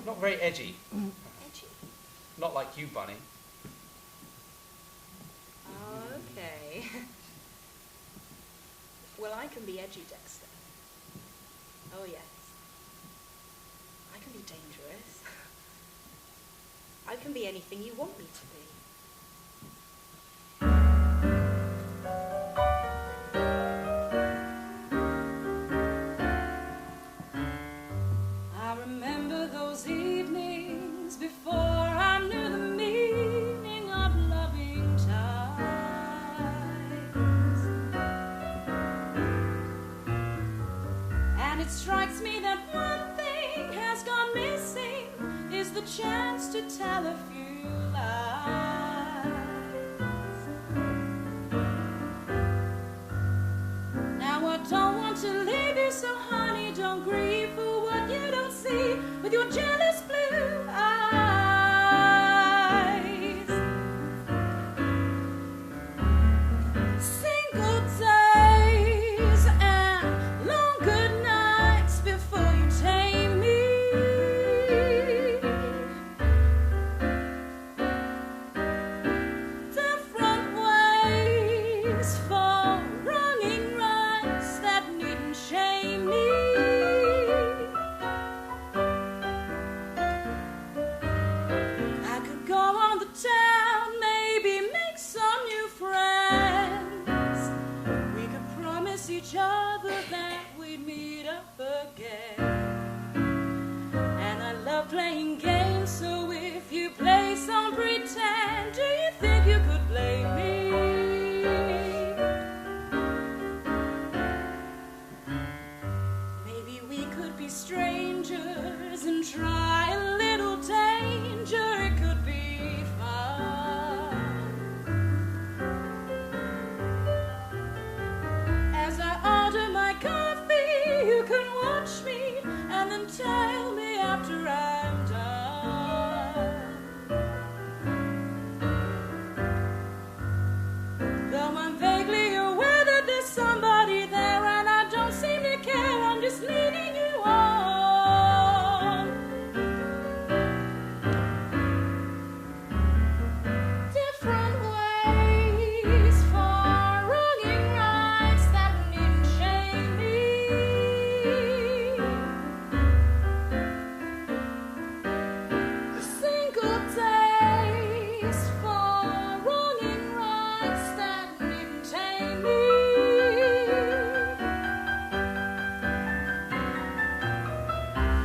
Not very edgy. Edgy. Not like you, Bunny. Okay. Well, I can be edgy, Dexter. Oh, yes. I can be dangerous. I can be anything you want me to be. I remember those evenings before I knew the meaning of loving times. And it strikes me that one thing has gone missing is the chance to tell a few lies. Now I don't want to leave you, so honey, don't grieve for what you don't see with your jealous blue eyes. Single days and long good nights before you tame me. Different ways for wronging rights that needn't shame me. I could go on the town, maybe make some new friends. We could promise each other that we'd meet up again. And I love playing games, so if you play some pretend, do you think you could blame me? Maybe we could be strangers and try a little danger. It could be fun. As I order my coffee, you can watch me and then tell me after I'm done. Though I'm vaguely aware that there's somebody there and I don't seem to care, I'm just leading you on. Different ways for wronging rights that needn't shame me. Single days for wronging rights that needn't tame me.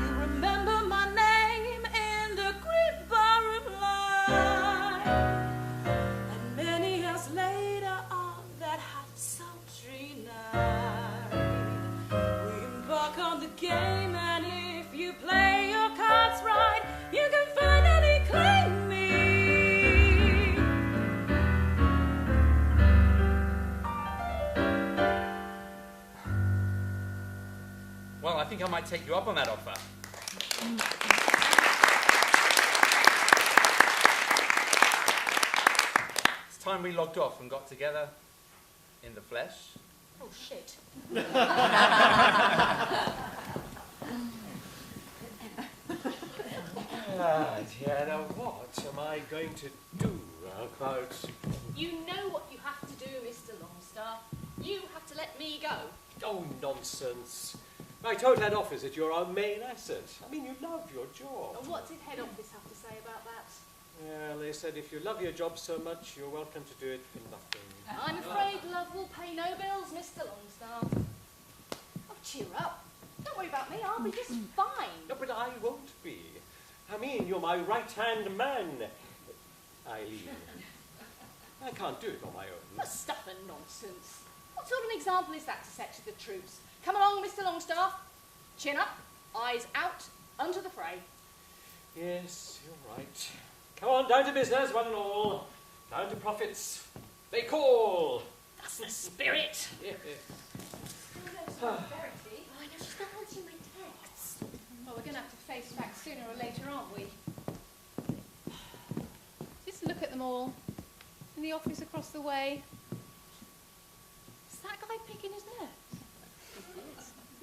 You remember my name in the great barroom line, and many years later on that hot sultry night, we embark on the game, and if you play your cards right, you can finally claim me. Well, I think I might take you up on that offer. It's time we logged off and got together in the flesh. Oh, shit. Jenna, what am I going to do about... You know what you have to do, Mr. Longstaff. You have to let me go. Oh, nonsense. I told head office that you're our main asset. I mean, you love your job. And what did head office have to say about that? Well, they said if you love your job so much, you're welcome to do it for nothing. I'm afraid love will pay no bills, Mr. Longstaff. Oh, cheer up. Don't worry about me. I'll be just fine. No, but I won't be. I mean, you're my right-hand man, Eileen. I can't do it on my own. What stuff and nonsense. What sort of an example is that to set to the troops? Come along, Mr. Longstaff. Chin up, eyes out, onto the fray. Yes, you're right. Come on, down to business, one and all. Down to profits. They call. That's the spirit. Yes. Verity. Oh, I know, she's not answering my texts. Well, we're going to have to face facts sooner or later, aren't we? Just look at them all. In the office across the way. Is that guy picking his nerves?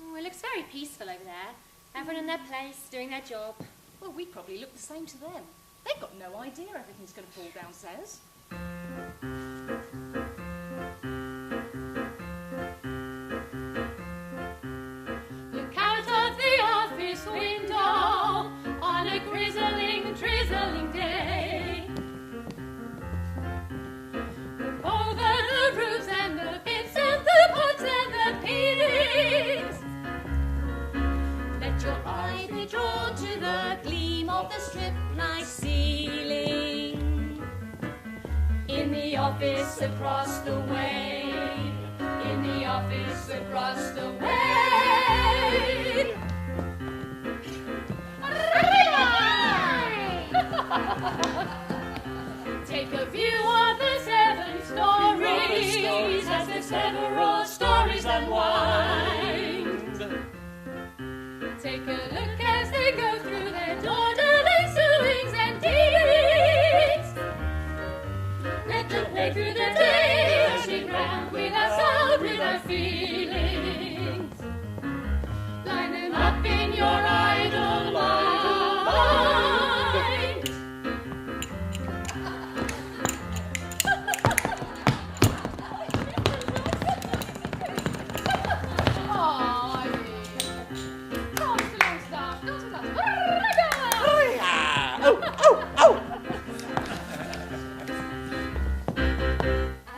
Oh, it looks very peaceful over there. Everyone in their place, doing their job. Well, we probably look the same to them. They've got no idea everything's going to fall downstairs. Look out might be drawn to the gleam of the strip nice ceiling. In the office across the way, in the office across the way. Take a view of the 7 stories as the several stories unwind. Take a look as they go through their orderly doings and deeds. Let them play through the day, rushing round with us out with our feelings. Line them up in your idle mind.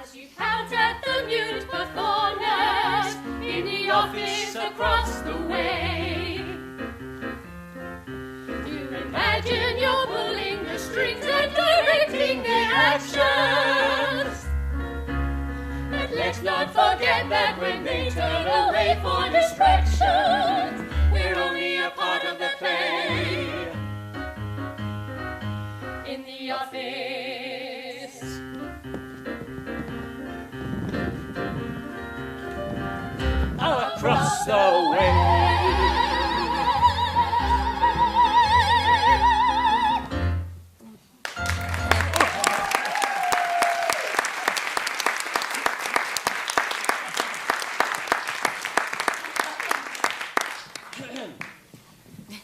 As you count at the mute performers in the office across the way, you imagine you're pulling the strings and directing their actions. But let's not forget that when they turn away for distractions, we're only a part of the play. In the office. Across the way.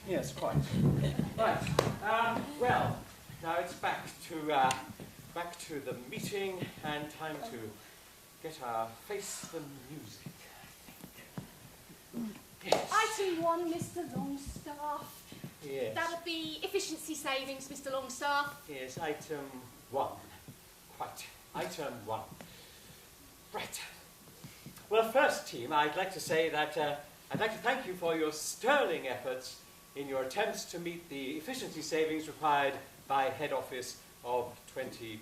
Yes, quite. Right. Well, now it's back to the meeting and time to get our face the music. Yes. Item 1, Mr. Longstaff. Yes. That would be efficiency savings, Mr. Longstaff. Yes, item 1. Quite. Item 1. Right. Well, first, team, I'd like to say that I'd like to thank you for your sterling efforts in your attempts to meet the efficiency savings required by head office of 20%.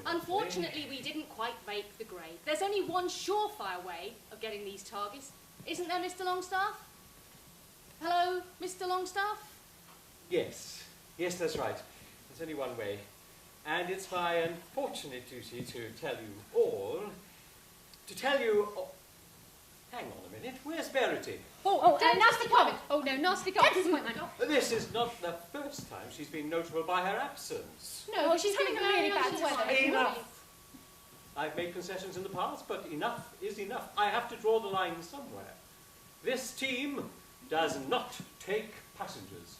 Unfortunately, we didn't quite make the grade. There's only one surefire way of getting these targets. Isn't there, Mr. Longstaff? Hello, Mr. Longstaff? Yes. Yes, that's right. There's only one way. And it's my unfortunate duty to tell you all... Hang on a minute. Where's Verity? Nasty comment. Oh, no, nasty comment. This is not the first time she's been notable by her absence. No, she's having a really bad weather. Enough. I've made concessions in the past, but enough is enough. I have to draw the line somewhere. This team does not take passengers.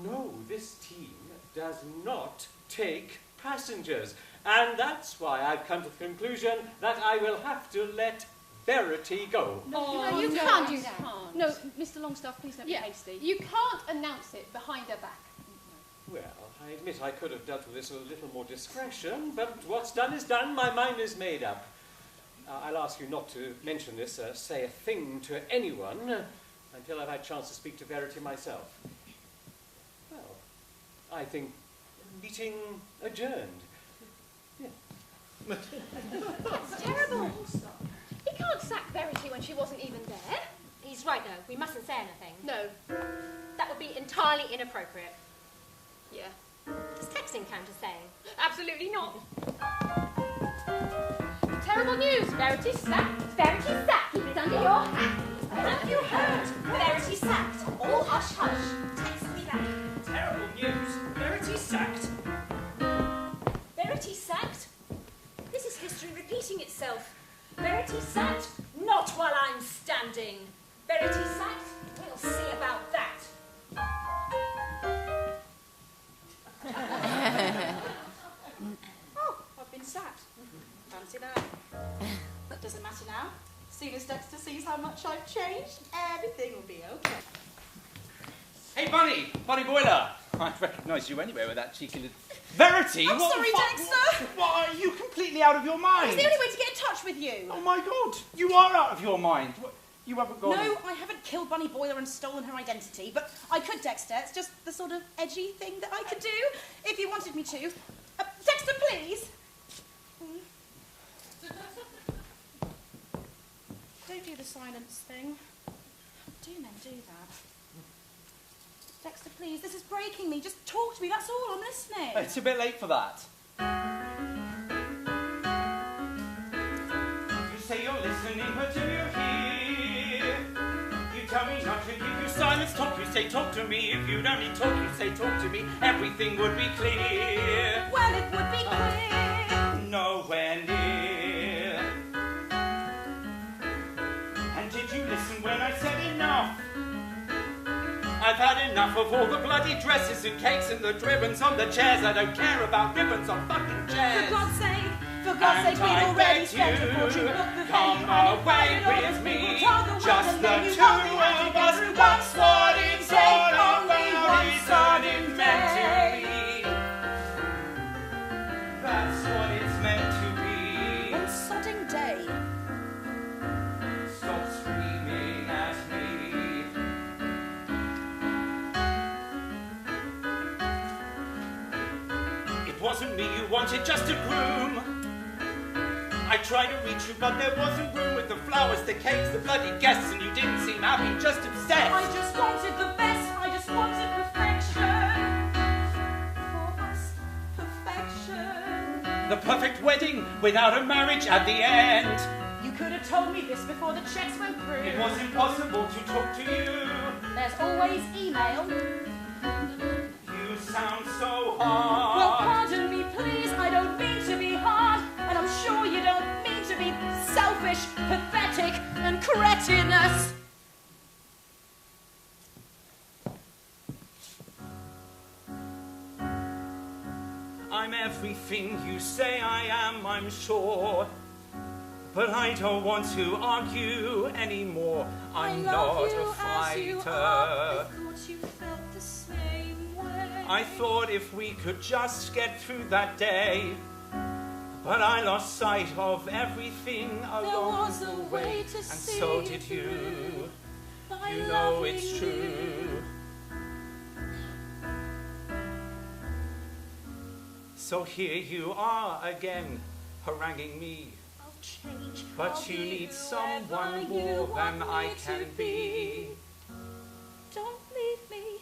No, this team does not take passengers. And that's why I've come to the conclusion that I will have to let Verity go. No, you can't do that. No, Mr. Longstaff, please don't be hasty. You can't announce it behind her back. Well, I admit I could have dealt with this with a little more discretion, but what's done is done. My mind is made up. I'll ask you not to mention this, say a thing to anyone, until I've had a chance to speak to Verity myself. Well, I think meeting adjourned. That's terrible. He can't sack Verity when she wasn't even there. He's right, though. We mustn't say anything. No. That would be entirely inappropriate. Yeah. Does texting count as saying? Absolutely not. Terrible news. Verity's sacked. Verity's sacked. Keep it under your hat. Have you heard? Verity sacked. All hush hush. Text me back. Terrible news. Verity sacked. Verity sacked? This is history repeating itself. Verity sacked? Not while I'm standing. Verity sacked? We'll see about that. Oh, I've been sacked. Fancy that. But does it matter now? Soon as Dexter sees how much I've changed, everything will be okay. Hey, Bunny! Bunny Boiler! I'd recognise you anywhere with that cheeky little... Verity? I'm what sorry, the fuck? Dexter. Why are you completely out of your mind? It's the only way to get in touch with you. Oh my God, you are out of your mind. You haven't gone... No, I haven't killed Bunny Boiler and stolen her identity, but I could, Dexter. It's just the sort of edgy thing that I could do, if you wanted me to. Dexter, please. Don't do the silence thing. Do men do that? Dexter, please, this is breaking me. Just talk to me, that's all, I'm listening. It's a bit late for that. You say you're listening, but do you hear? You tell me not to give you silence talk. You say talk to me. If you'd only talk, you say talk to me. Everything would be clear. Well, it would be clear. Nowhere near. And did you listen when I said enough? I've had enough of all the bloody dresses and cakes and the ribbons on the chairs. I don't care about ribbons on fucking chairs. For God's sake, we've already spent a fortune. Come away with me, just the two of us. That's what it's all about, isn't it meant to be? That's what it's meant to be. One sodding day. Stop screaming at me. It wasn't me you wanted, just a groom. I tried to reach you, but there wasn't room with the flowers, the cakes, the bloody guests, and you didn't seem happy, just upset. I just wanted the best, I just wanted perfection. For us, perfection. The perfect wedding without a marriage at the end. You could have told me this before the checks went through. It was impossible to talk to you. There's always email. You sound so hard. Well, pardon me, please, I don't mean to be hard. And I'm sure you don't mean to be selfish, pathetic, and cretinous. I'm everything you say I am, I'm sure. But I don't want to argue anymore. I'm not a fighter. I thought you felt the same way. I thought if we could just get through that day. But I lost sight of everything along the way, and so did you. You know it's true. So here you are again, haranguing me. I'll change. But you need someone more than I can be. Don't leave me.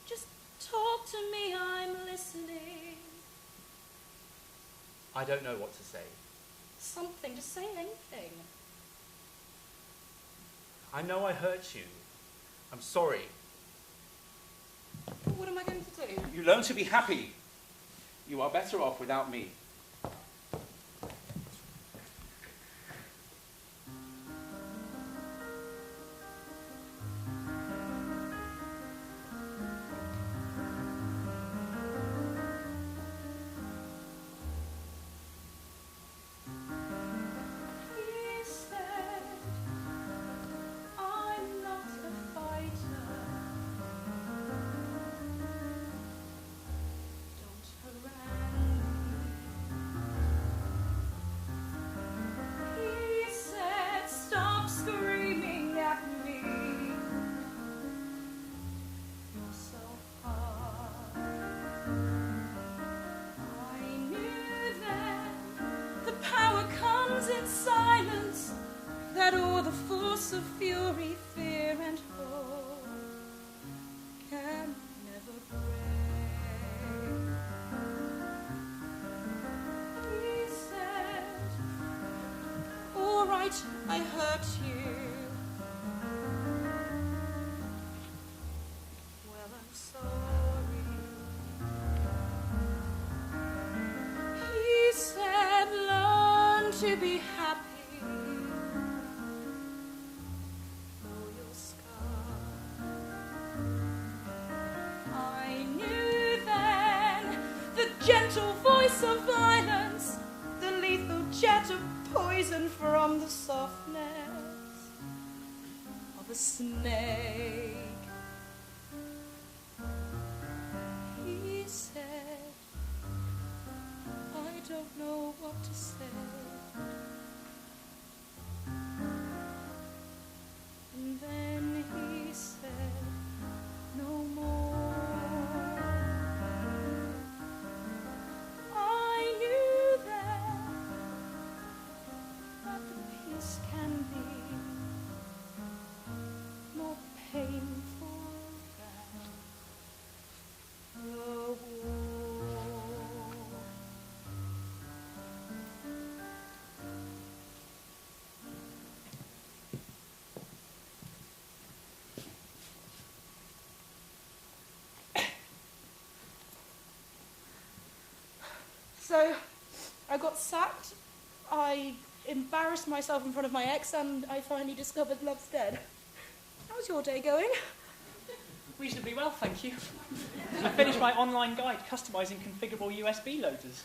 Just talk to me. I'm listening. I don't know what to say. Something. Just say anything. I know I hurt you. I'm sorry. What am I going to do? You learn to be happy. You are better off without me. Of fury, fear, and hope can never break. He said, all right, I hurt you. Well, I'm sorry. He said, learn to be happy. Gentle voice of violence, the lethal jet of poison from the softness of a snake. He said, know what to say. And then he said no more. I knew then that the peace can be more painful than the war. So, I got sacked, I embarrassed myself in front of my ex, and I finally discovered love's dead. How's your day going? Reasonably well, thank you. I finished my online guide customising configurable USB loaders.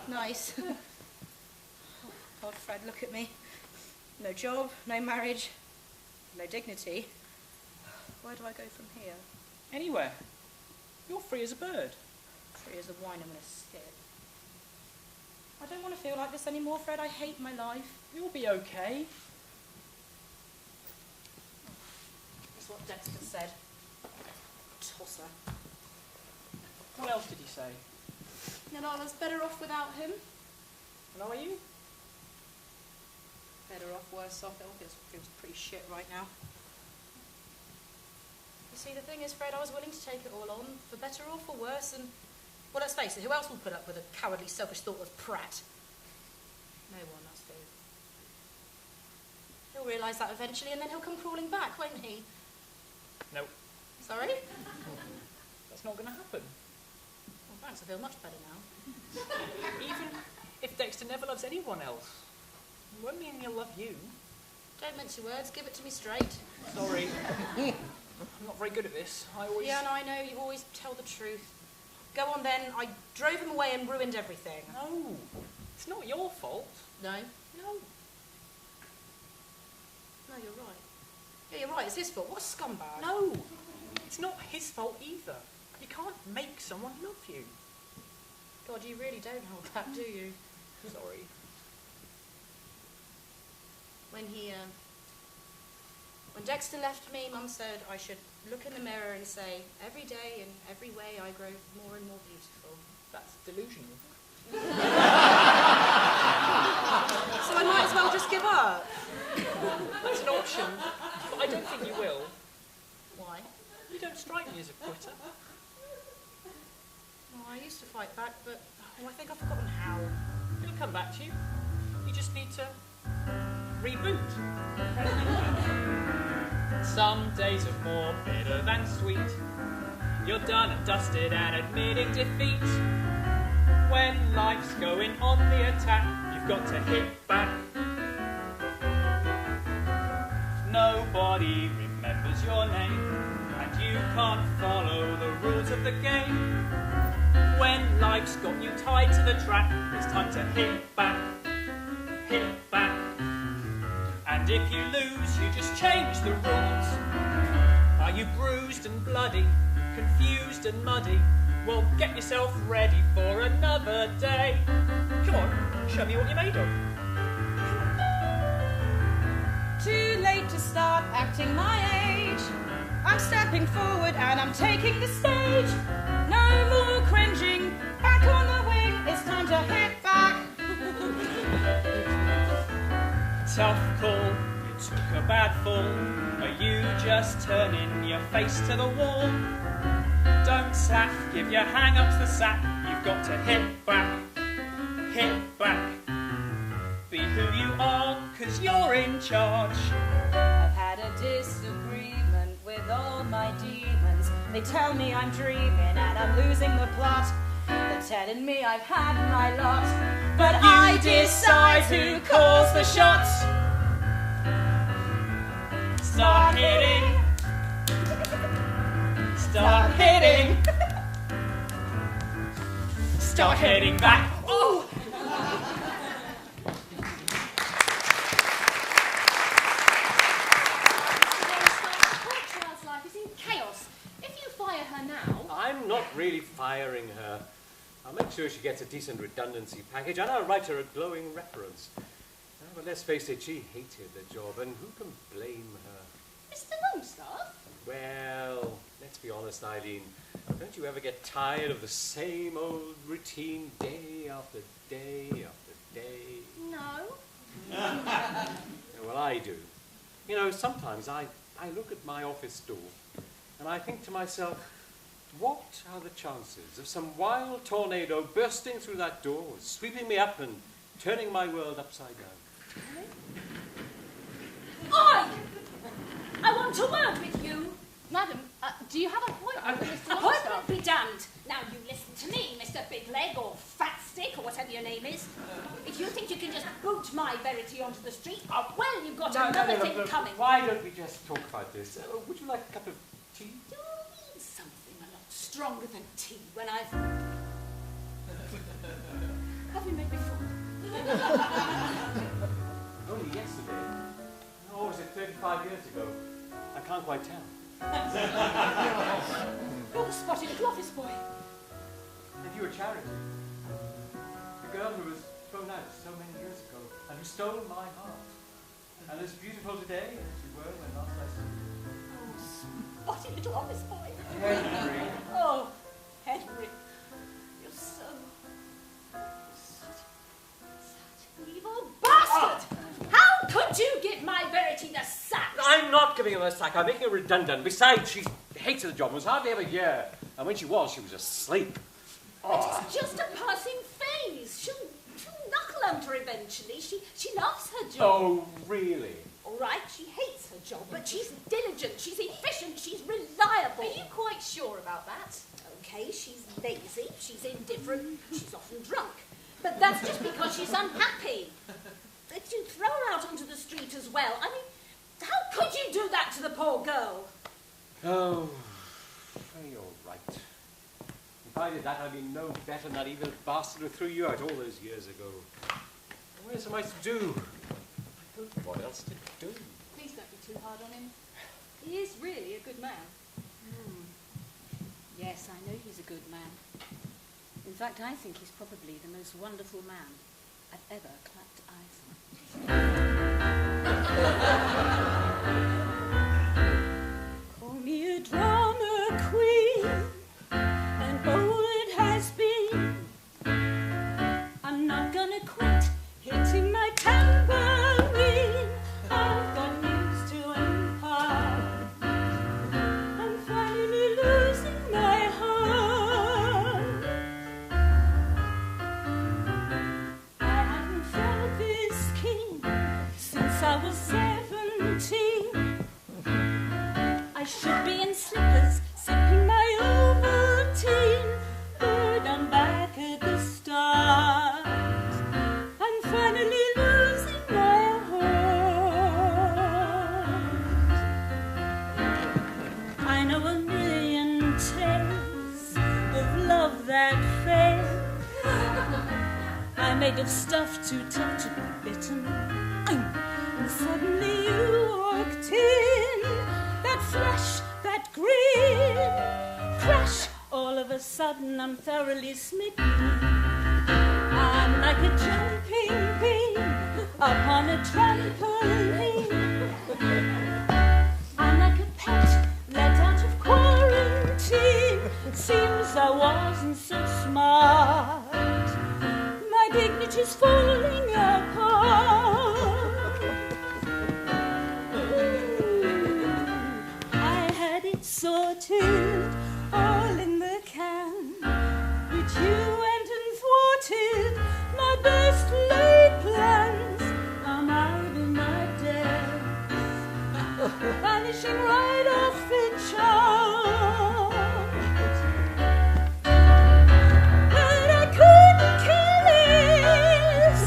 Nice. Oh, God, Fred, look at me. No job, no marriage, no dignity. Where do I go from here? Anywhere. You're free as a bird. Free as a wine, I'm going to skip. I don't want to feel like this anymore, Fred. I hate my life. You'll be okay. That's what Dexter said. Tosser. What else did he say? And I was better off without him. And are you? Better off, worse off. It all feels pretty shit right now. You see, the thing is, Fred, I was willing to take it all on, for better or for worse, and, well, let's face it, who else will put up with a cowardly, selfish, thoughtless prat? No one, that's who. He'll realise that eventually, and then he'll come crawling back, won't he? No. Sorry? That's not going to happen. Well, thanks, I feel much better now. Even if Dexter never loves anyone else, it won't mean he'll love you. Don't mince your words, give it to me straight. Sorry. I'm not very good at this. I always... Yeah, no, I know, you always tell the truth. Go on then, I drove him away and ruined everything. No, it's not your fault. No? No. No, you're right. Yeah, you're right, it's his fault. What a scumbag. No, it's not his fault either. You can't make someone love you. God, you really don't hold that, do you? Sorry. When Dexter left me, Mum said I should look in the mirror and say, every day in every way I grow more and more beautiful. That's delusional. So I might as well just give up. That's an option, but I don't think you will. Why? You don't strike me as a quitter. Well, I used to fight back, but I think I've forgotten how. It'll come back to you. You just need to reboot. Some days are more bitter than sweet. You're done and dusted and admitting defeat. When life's going on the attack, you've got to hit back. Nobody remembers your name, and you can't follow the rules of the game. When life's got you tied to the track, it's time to hit back, hit back. And if you lose, you just change the rules. Are you bruised and bloody, confused and muddy? Well, get yourself ready for another day. Come on, show me what you're made of. Too late to start acting my age. I'm stepping forward and I'm taking the stage. No more cringing, back on the wing. It's time to hit back. Tough call, you took a bad fall. Are you just turning your face to the wall? Don't slack, give your hang-ups the sack. You've got to hit back, hit back. Be who you are, 'cause you're in charge. I've had a disagreement with all my demons. They tell me I'm dreaming and I'm losing the plot. They're telling me I've had my lot. But I decide who calls the shots. Start hitting. Start hitting. Start heading back. Oh! Life is in chaos. If you fire her now... I'm not really firing her. I'll make sure she gets a decent redundancy package, and I'll write her a glowing reference. But let's face it, she hated the job, and who can blame her? Mr. Longstaff? Well, let's be honest, Eileen. Don't you ever get tired of the same old routine day after day after day? No. Yeah, well, I do. You know, sometimes I look at my office door and I think to myself, what are the chances of some wild tornado bursting through that door, sweeping me up and turning my world upside down? Oi! I want a word with you. Madam, do you have an appointment with Mr. Appointment Longstaff? be damned. Now you listen to me, Mr. Big Leg or Fat Stick or whatever your name is. If you think you can just boot my Verity onto the street, well, you've got another thing coming. Why don't we just talk about this? Would you like a cup of tea? You need something a lot stronger than tea when I've... Have you made me full? Only yesterday. Or was it 35 years ago? I can't quite tell. You're the spotty little office boy. And you were Charity. The girl who was thrown out so many years ago and who stole my heart. And as beautiful today as you were when last I saw you. Oh, spotty little office boy. Henry. Oh, Henry. You're such an evil bastard! How could you give my Verity the sack? I'm not giving her the sack. I'm making her redundant. Besides, she hated the job and was hardly ever here. And when she was asleep. Oh. It's just a passing phase. She'll knuckle under eventually. She loves her job. Oh, really? All right, she hates her job, but she's diligent, she's efficient, she's reliable. Are you quite sure about that? Okay, she's lazy, she's indifferent, she's often drunk. But that's just because she's unhappy. If you throw her out onto the street as well, I mean, how could you do that to the poor girl? Oh, you're right. If I did that, I'd be no better than that evil bastard who threw you out all those years ago. What else am I to do? I don't know what else to do. Please don't be too hard on him. He is really a good man. Yes, I know he's a good man. In fact, I think he's probably the most wonderful man I've ever clapped eyes on. Call me a drama queen, and oh, it has been. I'm not gonna quit hitting my tambourine. I've got news to impart. I'm finally losing my heart. I haven't felt this keen since I was 17. I should be in slippers, sipping my Ovaltine, but I'm back at the start. I'm finally losing my heart. I know a million tales of love that fails. I'm made of stuff too tough to be bitten. And suddenly you walked in. That flash, that grin. Crash, all of a sudden I'm thoroughly smitten. I'm like a jumping bean upon a trampoline. I'm like a pet let out of quarantine. Seems I wasn't so smart. My dignity's falling apart. I had it sorted, all in the can, but you went and thwarted my best laid plans. I'm out of my depth, vanishing right off the chart. But I couldn't care less,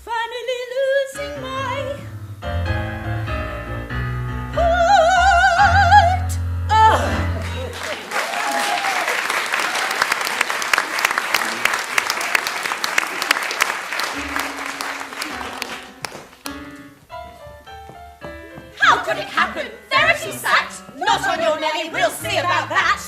finally losing my heart. How could it happen? Verity sacked? Not on your Nelly, we'll see about that.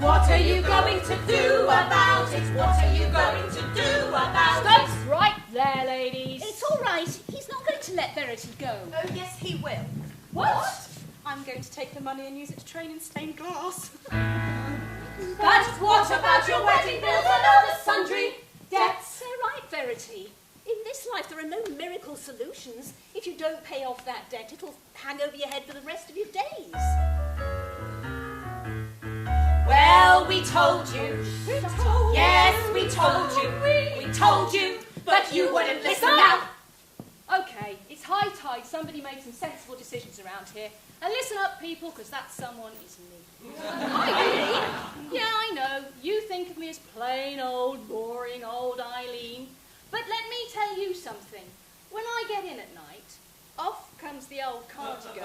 What are you going to do about it? What are you going to do about Stop it? right there, ladies. It's all right. He's not going to let Verity go. Oh, yes, he will. What? I'm going to take the money and use it to train in stained glass. But what about your wedding bills and other sundry debts? They're right, Verity. In this life, there are no miracle solutions. If you don't pay off that debt, it'll hang over your head for the rest of your days. Well, we told you. Yes, we told you. We told you, but you wouldn't listen now. Okay, it's high tide. Somebody made some sensible decisions around here. And listen up, people, because that someone is me. Eileen? Yeah, I know. You think of me as plain old, boring old Eileen. But let me tell you something. When I get in at night, off comes the old cardigan,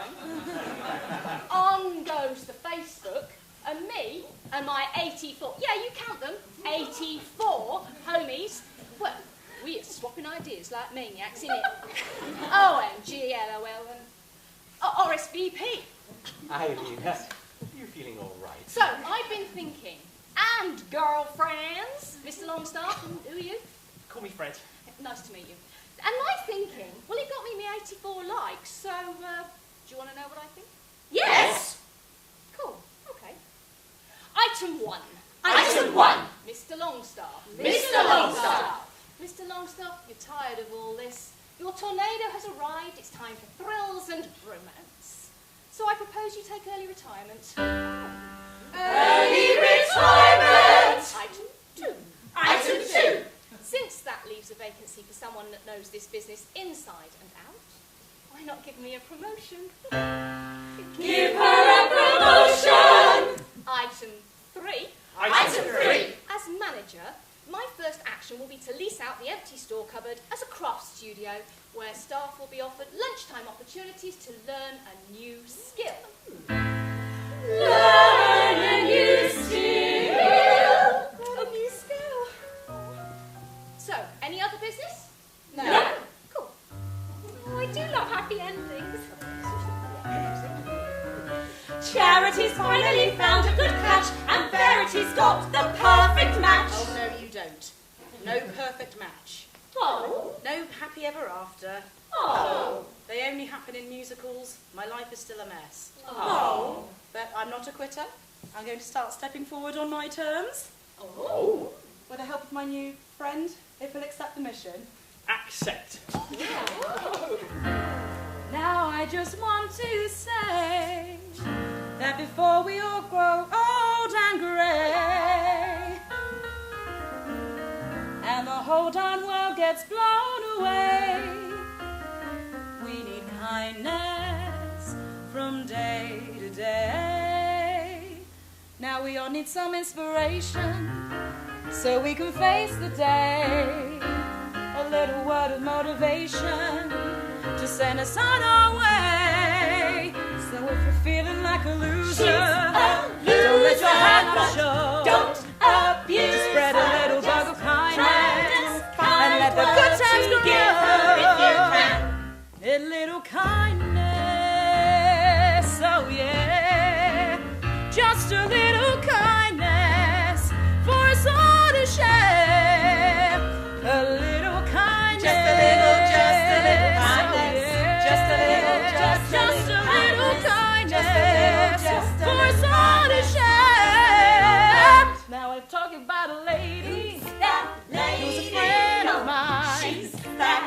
on goes the Facebook, and me and my 84, yeah, you count them, 84 homies, well, we are swapping ideas like maniacs, innit? OMG, LOL, and RSVP. Eileen, are you feeling all right? So, I've been thinking, and girlfriends, Mr. Longstaff, who are you? Call me Fred. Nice to meet you. And my thinking, well, it got me 84 likes, so, do you want to know what I think? Yes. Cool, okay. Item 1. Item 1. Mr. Longstaff. Mr. Longstaff. Mr. Longstaff, you're tired of all this. Your tornado has arrived, it's time for thrills and romance. So I propose you take early retirement. Early retirement. Item 2. Item 2. Since that leaves a vacancy for someone that knows this business inside and out, why not give me a promotion? Give her a promotion. Item 3. Item 3. As manager, my first action will be to lease out the empty store cupboard as a craft studio where staff will be offered lunchtime opportunities to learn a new skill. Learn a new skill. A new skill. So, any other business? No. Cool. Oh, I do love happy endings. Charity's finally found a good catch, and Verity's got the perfect match. Oh, no, you don't. No perfect match. Oh. No happy ever after. Oh. They only happen in musicals. My life is still a mess. Oh. But I'm not a quitter. I'm going to start stepping forward on my terms. Oh. With the help of my new friend, if he'll accept the mission. Accept. Now I just want to say that before we all grow old and grey, and the whole darn world gets blown away, we need kindness from day to day. Now we all need some inspiration so we can face the day. A little word of motivation to send us on our way. So if you're feeling like a loser, don't let your heart show. Don't abuse. Just spread a little bug of kindness and let the good times go. Give her if you can. A little kindness, oh yeah. Just a little kindness for us all to share. A little kindness. Just a little kindness. Oh, yeah. Just a little kindness for us all to share. Now I'm talking about a lady That lady. who's a friend of mine. She's that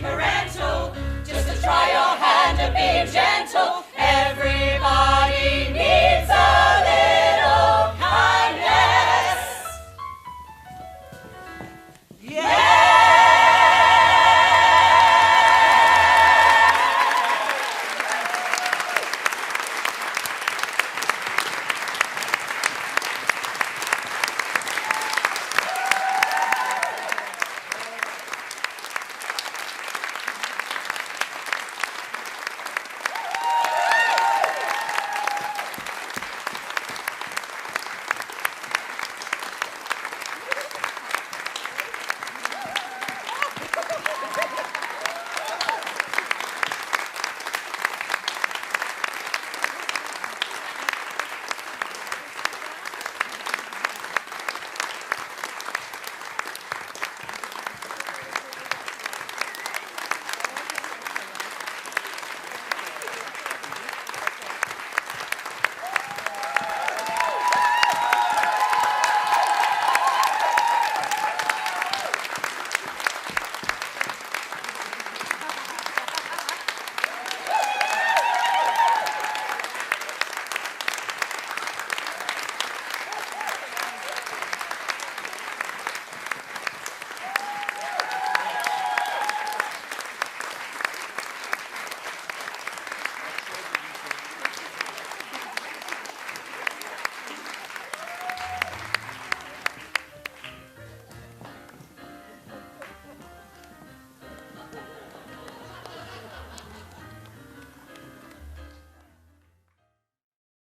parental, just to try your hand at being gentle.